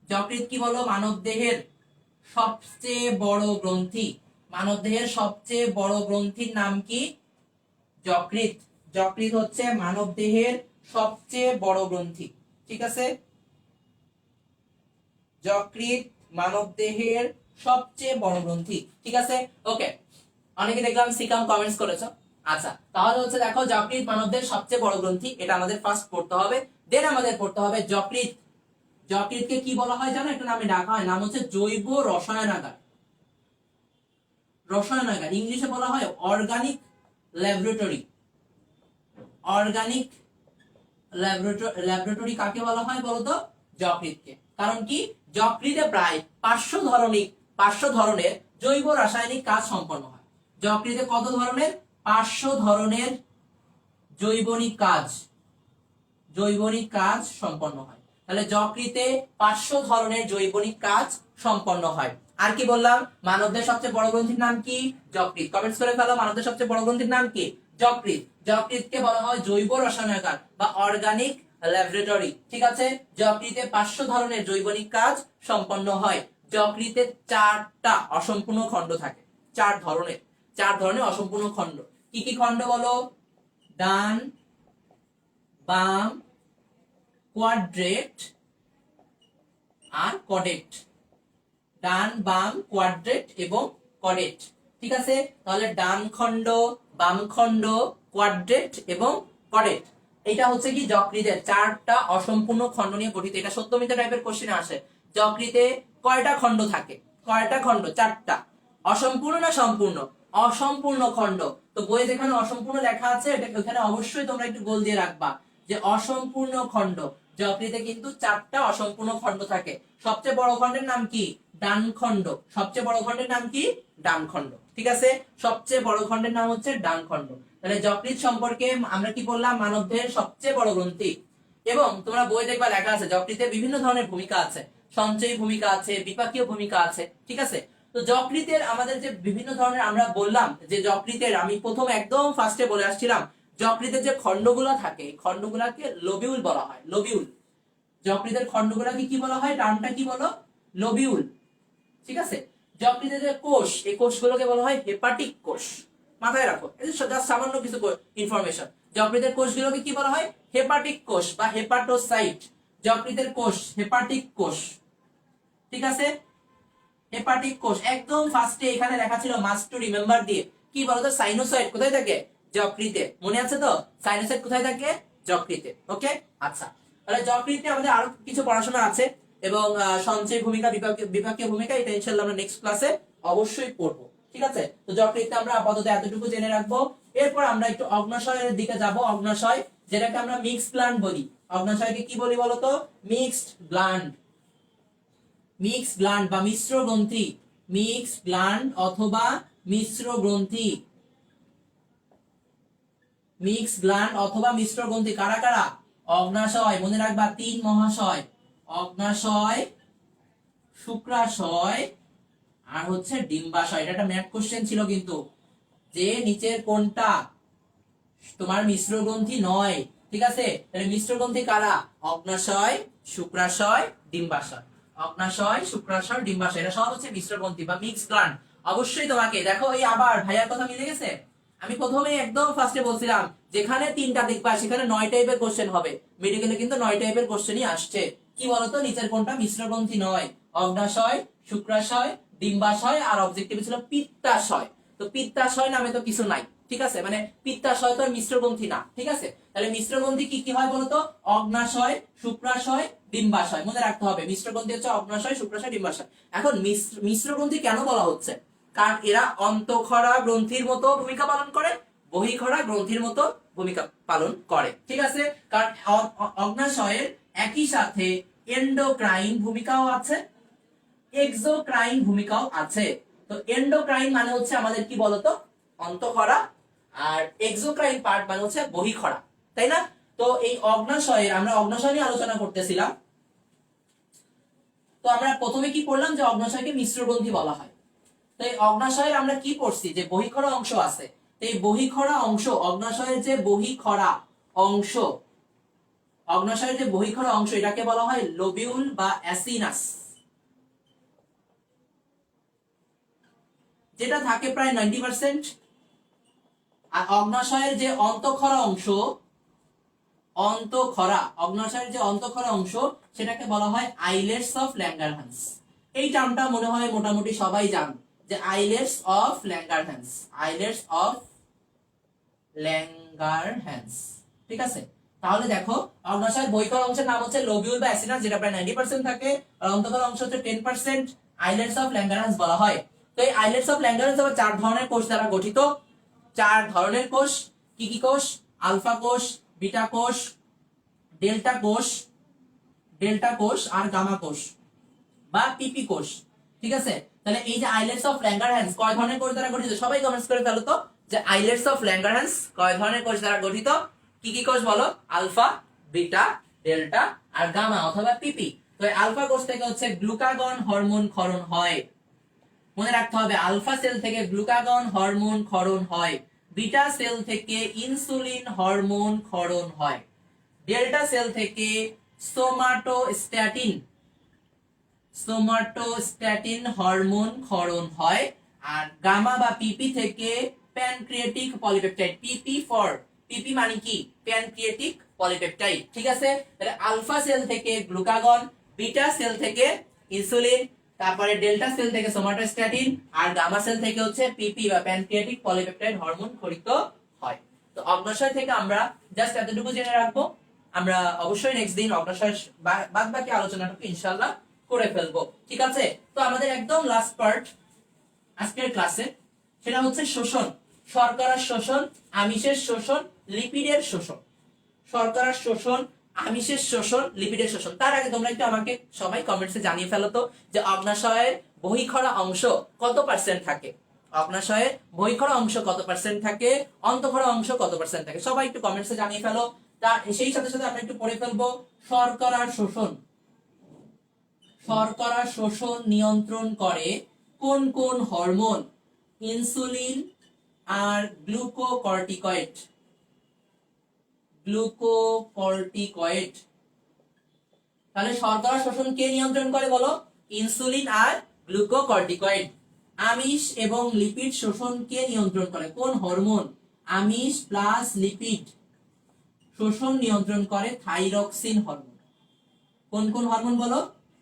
যকৃৎ কি বলো? মানবদেহের সবচেয়ে বড় গ্রন্থি। মানবদেহের সবচেয়ে বড় গ্রন্থির নাম কি? যকৃৎ। যকৃৎ হচ্ছে মানবদেহের সবচেয়ে বড় গ্রন্থি। ঠিক আছে? যকৃৎ মানবদেহের সবচেয়ে বড় গ্রন্থি। ঠিক আছে? ওকে, অনেকে দেখলাম সিকাম কমেন্টস করেছো। আচ্ছা, তাহলে হচ্ছে দেখো যকৃৎ মানবদেহের সবচেয়ে বড় গ্রন্থি, এটা আমাদের ফার্স্ট পড়তে হবে। দেন আমাদের পড়তে হবে যকৃৎ। যকৃৎকে কি বলা হয় জানো? একটা নামে ডাকা হয়, নাম হচ্ছে জৈব রসায়নাগার। রসায়নাগার ইংলিশে বলা হয় অর্গানিক ল্যাবরেটরি। অর্গানিক ল্যাবরেটরি কাকে বলা হয় বলতো? যকৃৎকে। কারণ কি? যকৃতে প্রায় 500 ধরনের জৈব রাসায়নিক কাজ সম্পন্ন হয়। যকৃতে কত ধরনের? 500 ধরনের জৈবনিক কাজ সম্পন্ন হয়। তাহলে যকৃতে 500 ধরনের জৈবনিক কাজ সম্পন্ন হয়। আর কি বললাম? মানবদেহের সবচেয়ে বড় গ্রন্থির নাম কি? যকৃৎ। কমেন্টস করে ফেলো, মানবদেহের সবচেয়ে বড় গ্রন্থির নাম কি? যকৃৎ। যকৃৎকে বলা হয় জৈব রসায়নাগার বা অর্গানিক ল্যাবরেটরি। ঠিক আছে? যকৃতে 500 ধরনের জৈবনিক কাজ সম্পন্ন হয়। যকৃতে 4টা অসম্পূর্ণ খণ্ড থাকে। 4 ধরনের অসম্পূর্ণ খণ্ড। কি কি খণ্ড বলো? ডান, বাম, কোয়াড্রেট আর কডেট। ডান, বাম, কোয়াড্রেট এবং কডেট। ঠিক আছে? তাহলে ডান খণ্ড, বাম খণ্ড, কোয়াড্রেট এবং কডেট, এটা হচ্ছে কি যকৃতের 4টা অসম্পূর্ণ খণ্ড নিয়ে গঠিত। এটা সত্যমিথ্যা টাইপের কোশ্চেনে আসে। যকৃতে কয়টা খণ্ড থাকে? কয়টা খণ্ড? 4টা। অসম্পূর্ণ না সম্পূর্ণ? অসম্পূর্ণ খণ্ড। তো বইয়ে যেখানে অসম্পূর্ণ লেখা আছে ওখানে অবশ্যই তোমরা একটু গোল দিয়ে রাখবা যে অসম্পূর্ণ খণ্ড। যকৃতে কিন্তু 4টা অসম্পূর্ণ খণ্ড থাকে। সবচেয়ে বড় খণ্ডের নাম কি? ডান খণ্ড। সবচেয়ে বড় খণ্ডের নাম কি? ডান খণ্ড। ঠিক আছে? সবচেয়ে বড় খণ্ডের নাম হচ্ছে ডান খণ্ড। তাহলে যকৃৎ সম্পর্কে আমরা কি বললাম? মানবদেহের সবচেয়ে বড় গ্রন্থি। এবং তোমরা বই দেখবা লেখা আছে যকৃতের বিভিন্ন ধরনের ভূমিকা আছে, সঞ্চয়ী ভূমিকা আছে, বিপাকীয় ভূমিকা আছে। ঠিক আছে? তো যকৃতের আমাদের যে বিভিন্ন ধরনের আমরা বললাম যে যকৃতের, আমি প্রথম একদম ফার্স্টে বলে আসছিলাম যকৃতের যে খণ্ডগুলো থাকে খণ্ডগুলোকে লোবিউল বলা হয়। লোবিউল। যকৃতের খণ্ডগুলোকে কি বলা হয়? নামটা কি বলো? লোবিউল। ঠিক আছে? যকৃতের যে কোষ, এই কোষগুলোকে বলা হয় হেপাটিক কোষ। মাথায় রাখো, এই যে জাস্ট সামান্য কিছু ইনফরমেশন। যকৃতের কোষগুলোকে কি বলা হয়? হেপাটিক কোষ বা হেপাটোসাইট। যকৃতের কোষ হেপাটিক কোষ। ঠিক আছে? হেপাটিক কোষ। একদম ফার্স্টে এখানে লেখা ছিল, মাস্ট টু রিমেম্বার দিয়ে, কি বলতো? সাইনোসয়েড কোথায় থাকে? যকৃতে। মনে আছে তো? সাইনোসয়েড কোথায় থাকে? যকৃতে। ওকে, আচ্ছা। তাহলে যকৃতে আমাদের আরো কিছু পড়াশোনা আছে, এবং সঞ্চয় ভূমিকা, বিপাকীয় ভূমিকা, এটা ইনশাআল্লাহ আমরা নেক্সট ক্লাসে অবশ্যই পড়বো। ঠিক আছে? তো যকৃতে আমরা আপাতত এতটুকু জেনে রাখবো। এরপর আমরা একটু অগ্নাশয়ের দিকে যাব। অগ্নাশয়, যেটাকে আমরা মিক্সড গ্ল্যান্ড বলি। অগ্নাশয়কে কি বলি বলতো? Mixed gland. মিক্সড গ্ল্যান্ড বা মিশ্র গ্রন্থি। মিক্সড গ্ল্যান্ড অথবা মিশ্র গ্রন্থি। মিক্সড গ্ল্যান্ড অথবা মিশ্র গ্রন্থি কারা কারা? অগ্নাশয়, মনে রাখবা 3 মহাশয়, অগ্নাশয়, শুক্রাশয় আর হচ্ছে ডিম্বাশয়। এটা একটা ম্যাথ কোশ্চেন ছিল কিন্তু, যে নিচের কোনটা তোমার মিশ্র গ্রন্থি নয়। ঠিক আছে? তাহলে মিশ্র গ্রন্থি কারা? অগ্নাশয়, শুক্রাশয়, ডিম্বাশয়। অগ্নাশয়, শুক্রাশয়, ডিম্বাশয়, এটা সব হচ্ছে মিশ্র গ্রন্থি বা মিক্স গ্ল্যান্ড। অবশ্যই তোমাকে দেখো, এই আবার ভাইয়ার কথা মিলে গেছে। আমি প্রথমে একদম ফার্স্টে বলছিলাম যেখানে 3টা দেখবা সেখানে 9 টাইপের কোশ্চেন হবে। মেডিকেলে কিন্তু 9 টাইপের কোশ্চেনই আসছে। কি বলতো, নিচের কোনটা মিশ্র গ্রন্থি নয়? অগ্নাশয়, শুক্রাশয়, ডিম্বাশয়, আর অবজেক্টিভ ছিল পিত্তাশয়। তো পিত্তাশয় নামে তো কিছু নাই, ঠিক আছে? মানে পিত্তাশয় তো আর মিশ্র গ্রন্থি না, ঠিক আছে? তাহলে মিশ্র গ্রন্থি কি কি হয় বলতো? অগ্নাশয়, শুক্রাশয়, ডিম্বাশয়। মনে রাখতে হবে মিশ্র গ্রন্থি হচ্ছে অগ্নাশয়, শুক্রাশয়, ডিম্বাশয়। এখন মিশ্র গ্রন্থি কেন বলা হচ্ছে? কারণ এরা অন্তঃক্ষরা গ্রন্থির মতো ভূমিকা পালন করে, বহিঃক্ষরা গ্রন্থির মতো ভূমিকা পালন করে, ঠিক আছে? কারণ অগ্নাশয়ের একই সাথে এন্ডোক্রাইন ভূমিকাও আছে, এক্সোক্রাইন ভূমিকাও আছে। তো এন্ডোক্রাইন মানে হচ্ছে আমাদের কি বলতো, অন্তঃক্ষরা, আর এক্সোক্রাইন পার্ট মানে হচ্ছে বহিঃক্ষরা, তাই না? তো এই অগ্নাশয়ের, আমরা অগ্নাশয় নিয়ে আলোচনা করতেছিলাম। তো আমরা প্রথমে কি পড়লাম যে অগ্নাশয়কে মিশ্র গ্রন্থি বলা হয়। তো এই অগ্নাশয়ের আমরা কি পড়ছি, যে বহিঃক্ষরা অংশ আছে। তো এই বহিঃক্ষরা অংশ, অগ্নাশয়ের যে বহিঃক্ষরা অংশ, অগ্নাশয়ের যে বহিঃক্ষরা অংশ, এটাকে বলা হয় লোবিউল বা অ্যাসিনাস, যেটা থাকে প্রায় 90%। আর অগ্নাশয়ের যে অন্তঃক্ষরা অংশ, অন্তঃক্ষরা, অগ্নাশয়ের যে অন্তঃক্ষরা অংশ, সেটাকে বলা হয় আইলেটস অফ ল্যাঙ্গারহ্যান্স। এই টার্মটা মনে হয় মোটামুটি সবাই জানে, যে islets of Langerhans, islets of Langerhans, ঠিক আছে? তাহলে দেখো, অগ্নাশয়ের বহিঃক্ষরা অংশের নাম হচ্ছে লোবিউল বা অ্যাসিনাস, যেটা প্রায় 90% থাকে, আর অন্তঃক্ষরা অংশ হচ্ছে 10%, আইলেটস অফ ল্যাঙ্গারহ্যান্স বলা হয়। তো এই আইলেটস অফ ল্যাঙ্গারহ্যান্স আবার 4 ধরনের কোষ দ্বারা গঠিত। 4 ধরনের কোষ, কি কি কোষ? আলফা কোষ, বিটা কোষ, ডেল্টা কোষ, আর গামা কোষ বা পিপি কোষ, ঠিক আছে? তাহলে এই যে আইলেটস অফ ল্যাঙ্গারহ্যান্স কয় ধরনের কোষ দ্বারা গঠিত? সবাই কমেন্টস করে ফেলো তো, যে আইলেটস অফ ল্যাঙ্গারহ্যান্স কয় ধরনের কোষ দ্বারা গঠিত? কি কি কোষ বলো? আলফা, বিটা, ডেল্টা আর গামা অথবা পিপি। তো এই আলফা কোষ থেকে হচ্ছে গ্লুকাগন হরমোন ক্ষরণ হয়। মনে রাখতে হবে, আলফা সেল থেকে গ্লুকাগন হরমোন ক্ষরণ হয়, বিটা সেল থেকে ইনসুলিন হরমোন ক্ষরণ হয়, ডেল্টা সেল থেকে সোমাটোস্ট্যাটিন হরমোন ক্ষরণ হয়, আর গামা বা পিপি থেকে প্যানক্রিয়াটিক পলিপেপটাইড, পিপি মানে কি? প্যানক্রিয়াটিক পলিপেপটাইড, ঠিক আছে? তাহলে আলফা সেল থেকে গ্লুকাগন, বিটা সেল থেকে ইনসুলিন, তারপরে ডেল্টা সেল থেকে সোমাটোস্ট্যাটিন, আর গামা সেল থেকে হচ্ছে পিপি বা প্যানক্রিয়াটিক পলিপেপটাইড হরমোন ক্ষরিত হয়। তো অগ্নাশয় থেকে আমরা জাস্ট এতটুকু জেনে রাখবো। আমরা অবশ্যই নেক্সট দিন অগ্নাশয় বাদ বাকি আলোচনাটুকু ইনশাআল্লাহ করে ফেলবো, ঠিক আছে? তো আমাদের একদম লাস্ট পার্ট আজকের ক্লাসে, সেটা হচ্ছে শোষণ। শর্করার শোষণ, আমিষের শোষণ, লিপিডের শোষণ। শর্করার শোষণ, আমিষের শোষণ, লিপিডের শোষণ। তার আগে তোমরা একটু আমাকে সবাই কমেন্টসে জানিয়ে ফেলো তো, যে অগ্নাশয়ের বহিঃক্ষরা অংশ কত পার্সেন্ট থাকে? অগ্নাশয়ের বহিঃক্ষরা অংশ কত পার্সেন্ট থাকে? অন্তঃক্ষরা অংশ কত পার্সেন্ট থাকে? সবাই একটু কমেন্টসে জানিয়ে ফেলো। তার সেই সাথে সাথে আমরা একটু পড়ে ফেলবো শর্করার শোষণ। শর্করা শোষণ নিয়ন্ত্রণ করে কোন কোন হরমোন? ইনসুলিন আর গ্লুকোকর্টিকয়েড। তাহলে শর্করা শোষণ কে নিয়ন্ত্রণ করে বলো? ইনসুলিন আর গ্লুকোকর্টিকয়েড। আমিষ এবং লিপিড শোষণ কে নিয়ন্ত্রণ করে? কোন হরমোন? আমিষ প্লাস লিপিড শোষণ নিয়ন্ত্রণ করে থাইরক্সিন হরমোন। কোন কোন হরমোন বলো?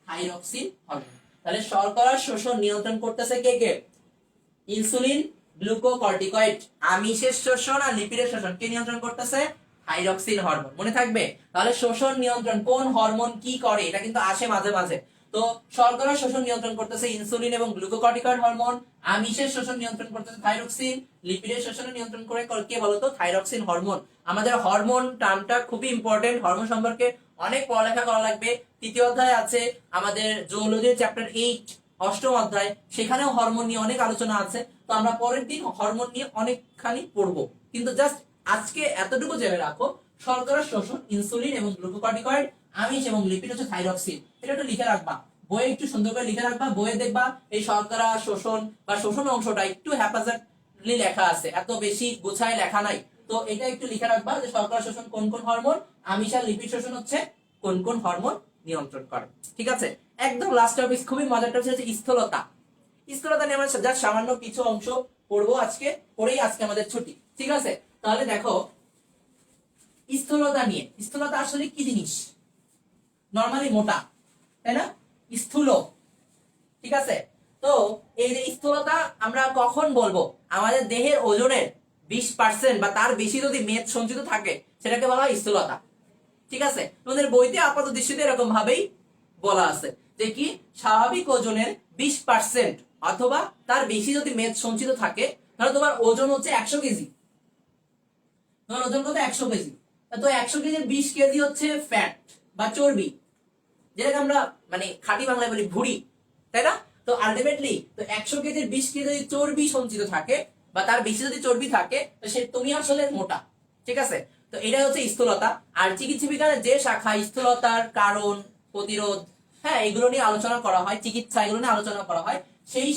Thyroxine hormone. তাহলে শর্করা শোষণ নিয়ন্ত্রণ করতেছে কে কে? Insulin, glucocorticoid. আমিষের শোষণ আর লিপিডের শোষণ কে নিয়ন্ত্রণ করতেছে? Thyroxine hormone. মনে থাকবে। তাহলে শোষণ নিয়ন্ত্রণ কোন হরমোন কি করে, এটা কিন্তু আসে মাঝে মাঝে। তো শর্করা শোষণ নিয়ন্ত্রণ করতেছে ইনসুলিন এবং গ্লুকোকর্টিকয়েড হরমোন, আমিষের শোষণ নিয়ন্ত্রণ করতেছে থাইরক্সিন, লিপিডের শোষণ নিয়ন্ত্রণ করে কে বলতো? Thyroxine hormone. আমাদের হরমোন টার্মটা খুবই ইম্পর্টেন্ট। হরমোন সম্পর্কে অনেক পড়ালেখা করা লাগবে। তৃতীয় অধ্যায় আছে আমাদের জুওলজির চ্যাপ্টার 8, অষ্টম অধ্যায়, সেখানেও হরমোন নিয়ে অনেক আলোচনা আছে। তো আমরা পরের দিন হরমোন নিয়ে অনেকখানি পড়বো, কিন্তু জাস্ট আজকে এতটুকু জেনে রাখো, শর্করা শোষণ ইনসুলিন এবং গ্লুকোকর্টিকয়েড, আমিষ এবং লিপিড হচ্ছে থাইরক্সিন। এটা একটু লিখে রাখবা, বইয়ে একটু সুন্দর করে লিখে রাখবা। বইয়ে দেখবা এই শর্করা শোষণ বা শোষণ অংশটা একটু হ্যাপাজার্ডলি লেখা আছে, এত বেশি গোছায় লেখা নাই। তো এটা একটু লিখে রাখবা যে শর্করা শোষণ কোন কোন হরমোন, আমিষ আর লিপিড শোষণ হচ্ছে কোন কোন হরমোন নিয়ন্ত্রণ করে, ঠিক আছে? একদম লাস্ট টপিক, খুবই মজার টপিক হচ্ছে স্থূলতা। স্থূলতা নিয়ে আমরা জাস্ট সামান্য কিছু অংশ পড়বো আজকে, পড়েই আজকে আমাদের ছুটি, ঠিক আছে? তাহলে দেখো স্থূলতা নিয়ে, স্থূলতা আসলে কি জিনিস? নরমালি মোটা, তাই না? স্থূল, ঠিক আছে? তো এই যে স্থূলতা আমরা কখন বলবো? আমাদের দেহের ওজনের 20% বা তার বেশি যদি মেদ সঞ্চিত থাকে সেটাকে বলা হয় স্থূলতা, ঠিক আছে? তোমাদের বইতে আপাত দৃষ্টিতে এরকম ভাবেই বলা আছে যে কি স্বাভাবিক ওজনের 20% অথবা তার বেশি যদি মেদ সঞ্চিত থাকে, ধরো তোমার ওজন হচ্ছে 100 কেজি, তোমার ওজন কত? 100 কেজি। তো 100 কেজির 20 কেজি হচ্ছে ফ্যাট বা চর্বি, যেটাকে আমরা মানে খাঁটি বাংলায় বলি ভুঁড়ি, তাই না? তো আলটিমেটলি তো 100 কেজির 20 কেজি যদি চর্বি সঞ্চিত থাকে বা তার বেশি যদি চর্বি থাকে তো সে তুমি আসলে মোটা, ঠিক আছে? তো এটা হচ্ছে স্থূলতা। আর চিকিৎসা বিজ্ঞানের যে শাখা স্থূলতার কারণ, প্রতিরোধ, হ্যাঁ, এগুলো নিয়ে আলোচনা করা হয়, চিকিৎসা এগুলো নিয়ে আলোচনা করা হয়, সেই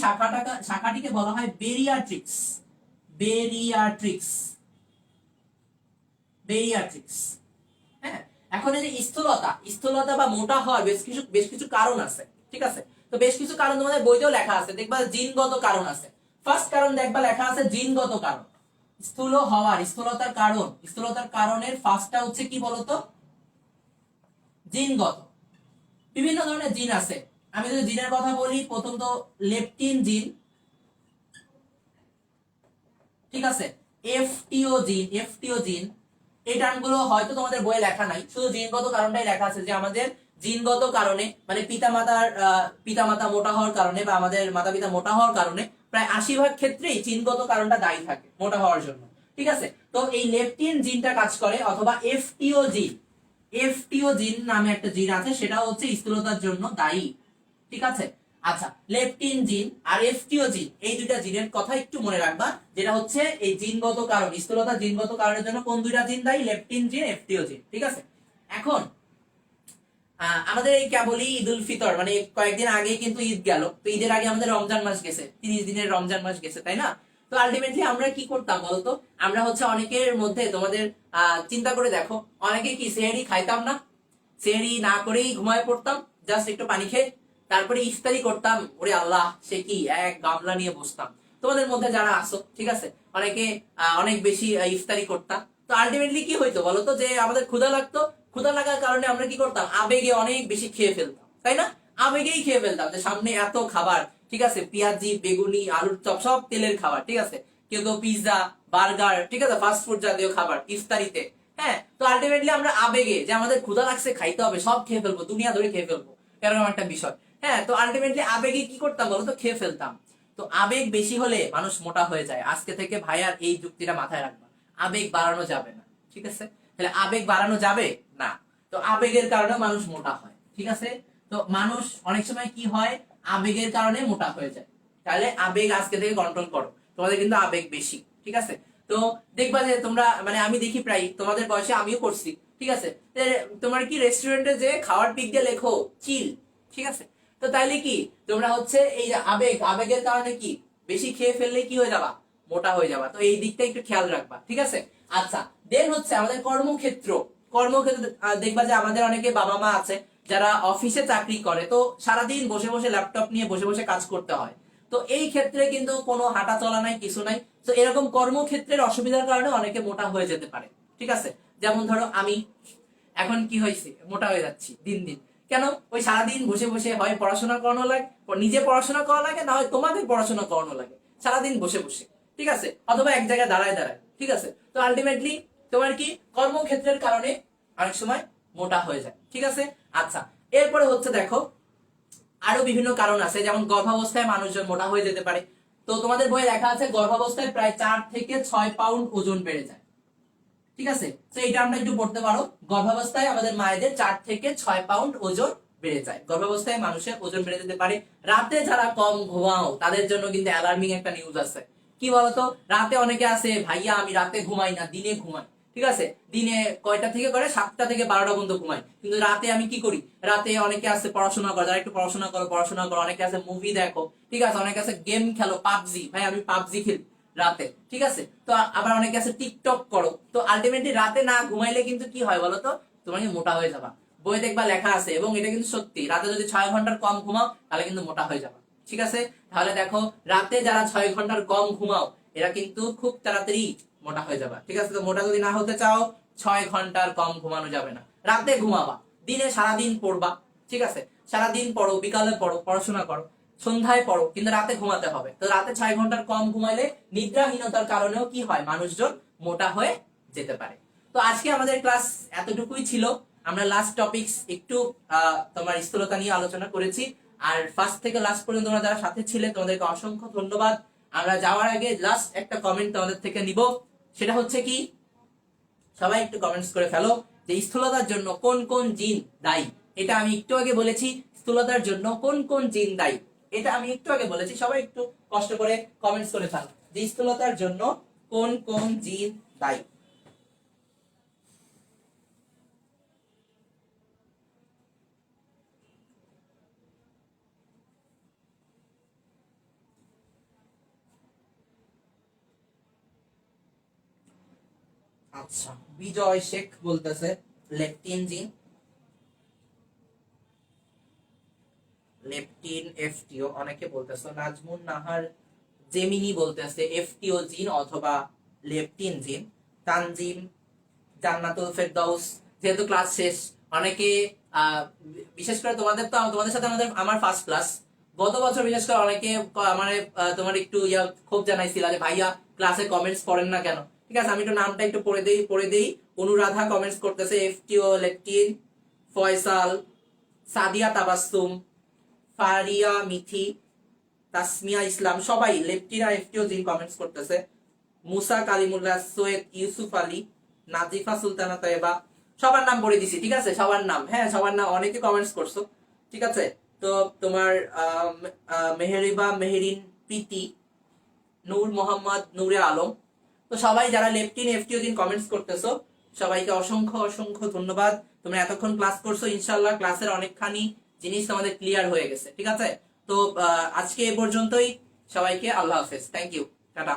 শাখাটিকে বলা হয় বেরিয়াট্রিক্স। বেরিয়াট্রিক্স, বেরিয়াট্রিক্স। হ্যাঁ, এখন এই যে স্থূলতা বা মোটা হওয়ার বেশ কিছু কারণ আছে, ঠিক আছে? তো বেশ কিছু কারণ তোমাদের বইতেও লেখা আছে, দেখবা জিনগত কারণ আছে। ফার্স্ট কারণ দেখবা লেখা আছে জিনগত কারণ। স্থূল হওয়ার, স্থূলতার কারণ, স্থূলতার কারণের ফার্স্টটা হচ্ছে কি বলতো? জিনগত। বিভিন্ন ধরনের জিন আছে। আমি যদি জিনের কথা বলি, প্রথম তো লেপটিন জিন, ঠিক আছে? এফটিও জিন, এই টার্মগুলো হয়তো তোমাদের বইয়ে লেখা নাই, শুধু জিনগত কারণটাই লেখা আছে যে আমাদের জিনগত কারণে মানে পিতামাতা মোটা হওয়ার কারণে বা আমাদের মাতা পিতা মোটা হওয়ার কারণে প্রায় 80% ক্ষেত্রেই জিনগত কারণটা দায়ী থাকে মোটা হওয়ার জন্য, ঠিক আছে? তো এই লেপটিন জিনটা কাজ করে, অথবা এফটিও জিন নামে একটা জিন আছে, সেটা হচ্ছে স্থূলতার জন্য দায়ী, ঠিক আছে? আচ্ছা, লেপটিন জিন আর এফটিও জিন, এই দুইটা জিনের কথা একটু মনে রাখবা, যেটা হচ্ছে এই জিনগত কারণ, স্থূলতা জিনগত কারণের জন্য কোন দুইটা জিন দায়ী? লেপটিন জিন, এফটিও জিন, ঠিক আছে? এখন আমাদের এই কেবলই ঈদ উল ফিতর মানে কয়েকদিন আগে কিন্তু ঈদ গেল, তো ঈদের আগে আমাদের রমজান মাস গেছে, 30 দিনের রমজান মাস গেছে, তাই না? তো আলটিমেটলি আমরা কি করতাম বলতো? আমরা হচ্ছে অনেকের মধ্যে তোমাদের চিন্তা করে দেখো, অনেকে কি সেহরি খাইতাম না, সেহরি না করেই ঘুমায় পড়তাম, জাস্ট একটু পানি খেয়ে, তারপরে ইফতারি করতাম, ওরে আল্লাহ সে কি এক গামলা নিয়ে বসতাম। তোমাদের মধ্যে যারা আসো, ঠিক আছে, অনেকে অনেক বেশি ইফতারি করতাম। তো আলটিমেটলি কি হইতো বলতো? যে আমাদের ক্ষুধা লাগতো, ক্ষুধা লাগার কারণে আমরা কি করতাম? আবেগে অনেক বেশি খেয়ে ফেলতাম, তাই না? আবেগেই খেয়ে ফেলতাম, যে সামনে এত খাবার, ঠিক আছে, পেঁয়াজি, বেগুনি, আলুর চপ, সব তেলের খাবার, ঠিক আছে, কেউ কেউ পিৎজা, বার্গার, ঠিক আছে, ফাস্ট ফুড জাতীয় খাবার ইফতারিতে। হ্যাঁ, তো আলটিমেটলি আমরা আবেগে যে আমাদের ক্ষুধা লাগছে, খাইতে হবে, সব খেয়ে ফেলবো, দুনিয়া ধরে খেয়ে ফেলবো, এরকম একটা বিষয়। হ্যাঁ, তো আলটিমেটলি আবেগে কি করতাম বলো তো? খেয়ে ফেলতাম। তো আবেগ বেশি হলে মানুষ মোটা হয়ে যায়। আজকে থেকে ভাইয়ার এই যুক্তিটা মাথায় রাখবা, আবেগ বাড়ানো যাবে না, ঠিক আছে? তাহলে আবেগ বাড়ানো যাবে না, তো আবেগের কারণে মানুষ মোটা হয়, ঠিক আছে? তো মানুষ অনেক সময় কি হয়? আবেগের কারণে মোটা হয়ে যায়। তাহলে আবেগ আজকে থেকে কন্ট্রোল করো, তোমাদের কিন্তু আবেগ বেশি, ঠিক আছে? তো দেখবা যে তোমরা মানে আমি দেখি প্রায় তোমাদের বয়সে আমিও করছি, ঠিক আছে? তোমার কি রেস্টুরেন্টে যে খাওয়ার পিক দিয়ে লেখো চিল, ঠিক আছে? তো তাইলে কি তোমরা হচ্ছে এই যে আবেগের কারণে কি বেশি খেয়ে ফেললে কি হয়ে যাবা? মোটা হয়ে যাবা। তো এই দিকটা একটু খেয়াল রাখবা, ঠিক আছে? আচ্ছা, দেন হচ্ছে আমাদের কর্মক্ষেত্র দেখবা যে আমাদের অনেকে বাবা মা আছে যারা অফিসে চাকরি করে, তো সারাদিন বসে বসে ল্যাপটপ নিয়ে বসে বসে কাজ করতে হয়। তো এই ক্ষেত্রে কিন্তু কোনো হাঁটা চলা নাই, কিছু নাই। তো এরকম কর্মক্ষেত্রের অসুবিধার কারণে অনেকে মোটা হয়ে যেতে পারে, ঠিক আছে? যেমন ধরো আমি এখন কি হয়েছে, মোটা হয়ে যাচ্ছি দিন দিন। কেন? ওই সারাদিন বসে বসে হয় পড়াশোনা করানো লাগে, নিজে পড়াশোনা করা লাগে, না হয় তোমাদের পড়াশোনা করানো লাগে, সারাদিন বসে বসে, ঠিক আছে, অথবা এক জায়গায় দাঁড়ায় দাঁড়ায়, ঠিক আছে? তো আলটিমেটলি তোমার কি কর্মক্ষেত্রের কারণে অনেক সময় মোটা হয়ে যায়, ঠিক আছে? আচ্ছা, এরপরে হচ্ছে দেখো আরো বিভিন্ন কারণ আছে, যেমন গর্ভাবস্থায় মানুষজন মোটা হয়ে যেতে পারে। তো তোমাদের বইয়ে লেখা আছে গর্ভাবস্থায় প্রায় 4 থেকে 6 পাউন্ড ওজন বেড়ে যায়, ঠিক আছে? তো এটা আমরা একটু পড়তে পারো, গর্ভাবস্থায় আমাদের মায়েদের 4 থেকে 6 পাউন্ড ওজন বেড়ে যায়, গর্ভাবস্থায় মানুষের ওজন বেড়ে যেতে পারে। রাতে যারা কম ঘুমাও তাদের জন্য কিন্তু অ্যালার্মিং একটা নিউজ আছে, কি বলতো? রাতে অনেকে আছে, ভাইয়া আমি রাতে ঘুমাই না, দিনে ঘুমাই, ঠিক আছে, দিনে কয়টা থেকে করে 7টা থেকে 12টা পর্যন্ত ঘুমাই, কিন্তু রাতে আমি কি করি? রাতে অনেকে আছে পড়াশোনা করে, যারা একটু পড়াশোনা করো, অনেকে আছে মুভি দেখো, ঠিক আছে, অনেকে আছে গেম খেলো, পাবজি, ভাই আমি পাবজি খেলি রাতে, ঠিক আছে? তো আবার অনেকে আছে টিকটক করো। তো আলটিমেটলি রাতে না ঘুমাইলে কিন্তু কি হয় বলতো? তোমাকে মোটা হয়ে যাবা। বই দেখবা লেখা আছে, এবং এটা কিন্তু সত্যি, রাতে যদি 6 ঘন্টার কম ঘুমাও তাহলে কিন্তু মোটা হয়ে যাবে। ঠিক আছে, তাহলে দেখো রাতে যারা 6 ঘন্টার কম ঘুমাও এরা কিন্তু খুব তাড়াতাড়ি মোটা হয়ে যাবে। ঠিক আছে, তো মোটা যদি না হতে চাও 6 ঘন্টার কম ঘুমানো যাবে না, রাতে ঘুমাবা, দিনে সারাদিন পড়বা। ঠিক আছে, সারাদিন পড়ো, বিকালে পড়ো, পড়াশোনা করো, সন্ধ্যায় পড়ো, কিন্তু রাতে ঘুমাতে হবে। তো রাতে 6 ঘন্টার কম ঘুমাইলে নিদ্রাহীনতার কারণেও কি হয়, মানুষজন মোটা হয়ে যেতে পারে। তো আজকে আমাদের ক্লাস এতটুকুই ছিল। আমরা লাস্ট টপিকস একটু তোমার স্থূলতা নিয়ে আলোচনা করেছি। আর ফার্স্ট থেকে লাস্ট পর্যন্ত তোমরা যারা সাথে ছিলে তোমাদেরকে অসংখ্য ধন্যবাদ। আমরা যাওয়ার আগে লাস্ট একটা কমেন্ট তোমাদের থেকে নিব, সেটা হচ্ছে কি, সবাই একটু কমেন্টস করে ফেলো যে স্থূলতার জন্য কোন কোন জিন দায়ী। এটা আমি একটু আগে বলেছি, স্থূলতার জন্য কোন কোন জিন দায়ী, এটা আমি একটু আগে বলেছি। সবাই একটু কষ্ট করে কমেন্টস করে ফেলো যে স্থূলতার জন্য কোন কোন জিন দায়ী। আচ্ছা, বিজয় শেখ বলতেছে লেপটিন জিন, লেপটিন এফটিও অনেকে বলতেছে। নাজমুন নাহার জেমিনি বলতেছে এফটিও জিন অথবা লেপটিন জিন। তানজিম জান্নাতুল ফেরদাউস, যেহেতু ক্লাস শেষ, অনেকে বিশেষ করে তোমাদের তো তোমাদের সাথে আমার ফার্স্ট ক্লাস, গত বছর বিশেষ করে অনেকে আমার তোমার একটু ক্ষোভ জানাইছিল যে ভাইয়া ক্লাসে কমেন্টস পড়েন না কেন। ঠিক আছে, আমি একটু নামটা একটু পড়ে দেই। অনুরাধা কমেন্টস করতেছে এফটিও লেপটিন, ফয়সাল, সাদিয়া তাবাসসুম, ফারিয়া মিথি, তাসমিয়া ইসলাম, সবাই লেপটিন আর এফটিও জিন কমেন্টস করতেছে। মুসা কালিমুল্লাহ, সৈয়দ ইউসুফ আলী, নাজিফা সুলতানা তয়েবা, সবার নাম পড়ে দিছি। ঠিক আছে, সবার নাম, হ্যাঁ সবার নাম, অনেকে কমেন্টস করছো। ঠিক আছে, তো তোমার মেহেরিবা, মেহেরিন, প্রীতি, নূর মোহাম্মদ, নূরে আলম, তো সবাই যারা লেপটিন এফটিও দিন কমেন্টস করতেছো সবাইকে অসংখ্য অসংখ্য ধন্যবাদ। তোমরা এতক্ষণ ক্লাস করছো, ইনশাআল্লাহ ক্লাসের অনেকখানি জিনিস তোমাদের ক্লিয়ার হয়ে গেছে। ঠিক আছে, তো আজকে এ পর্যন্তই, সবাইকে আল্লাহ হাফেজ, থ্যাংক ইউ, টাটা।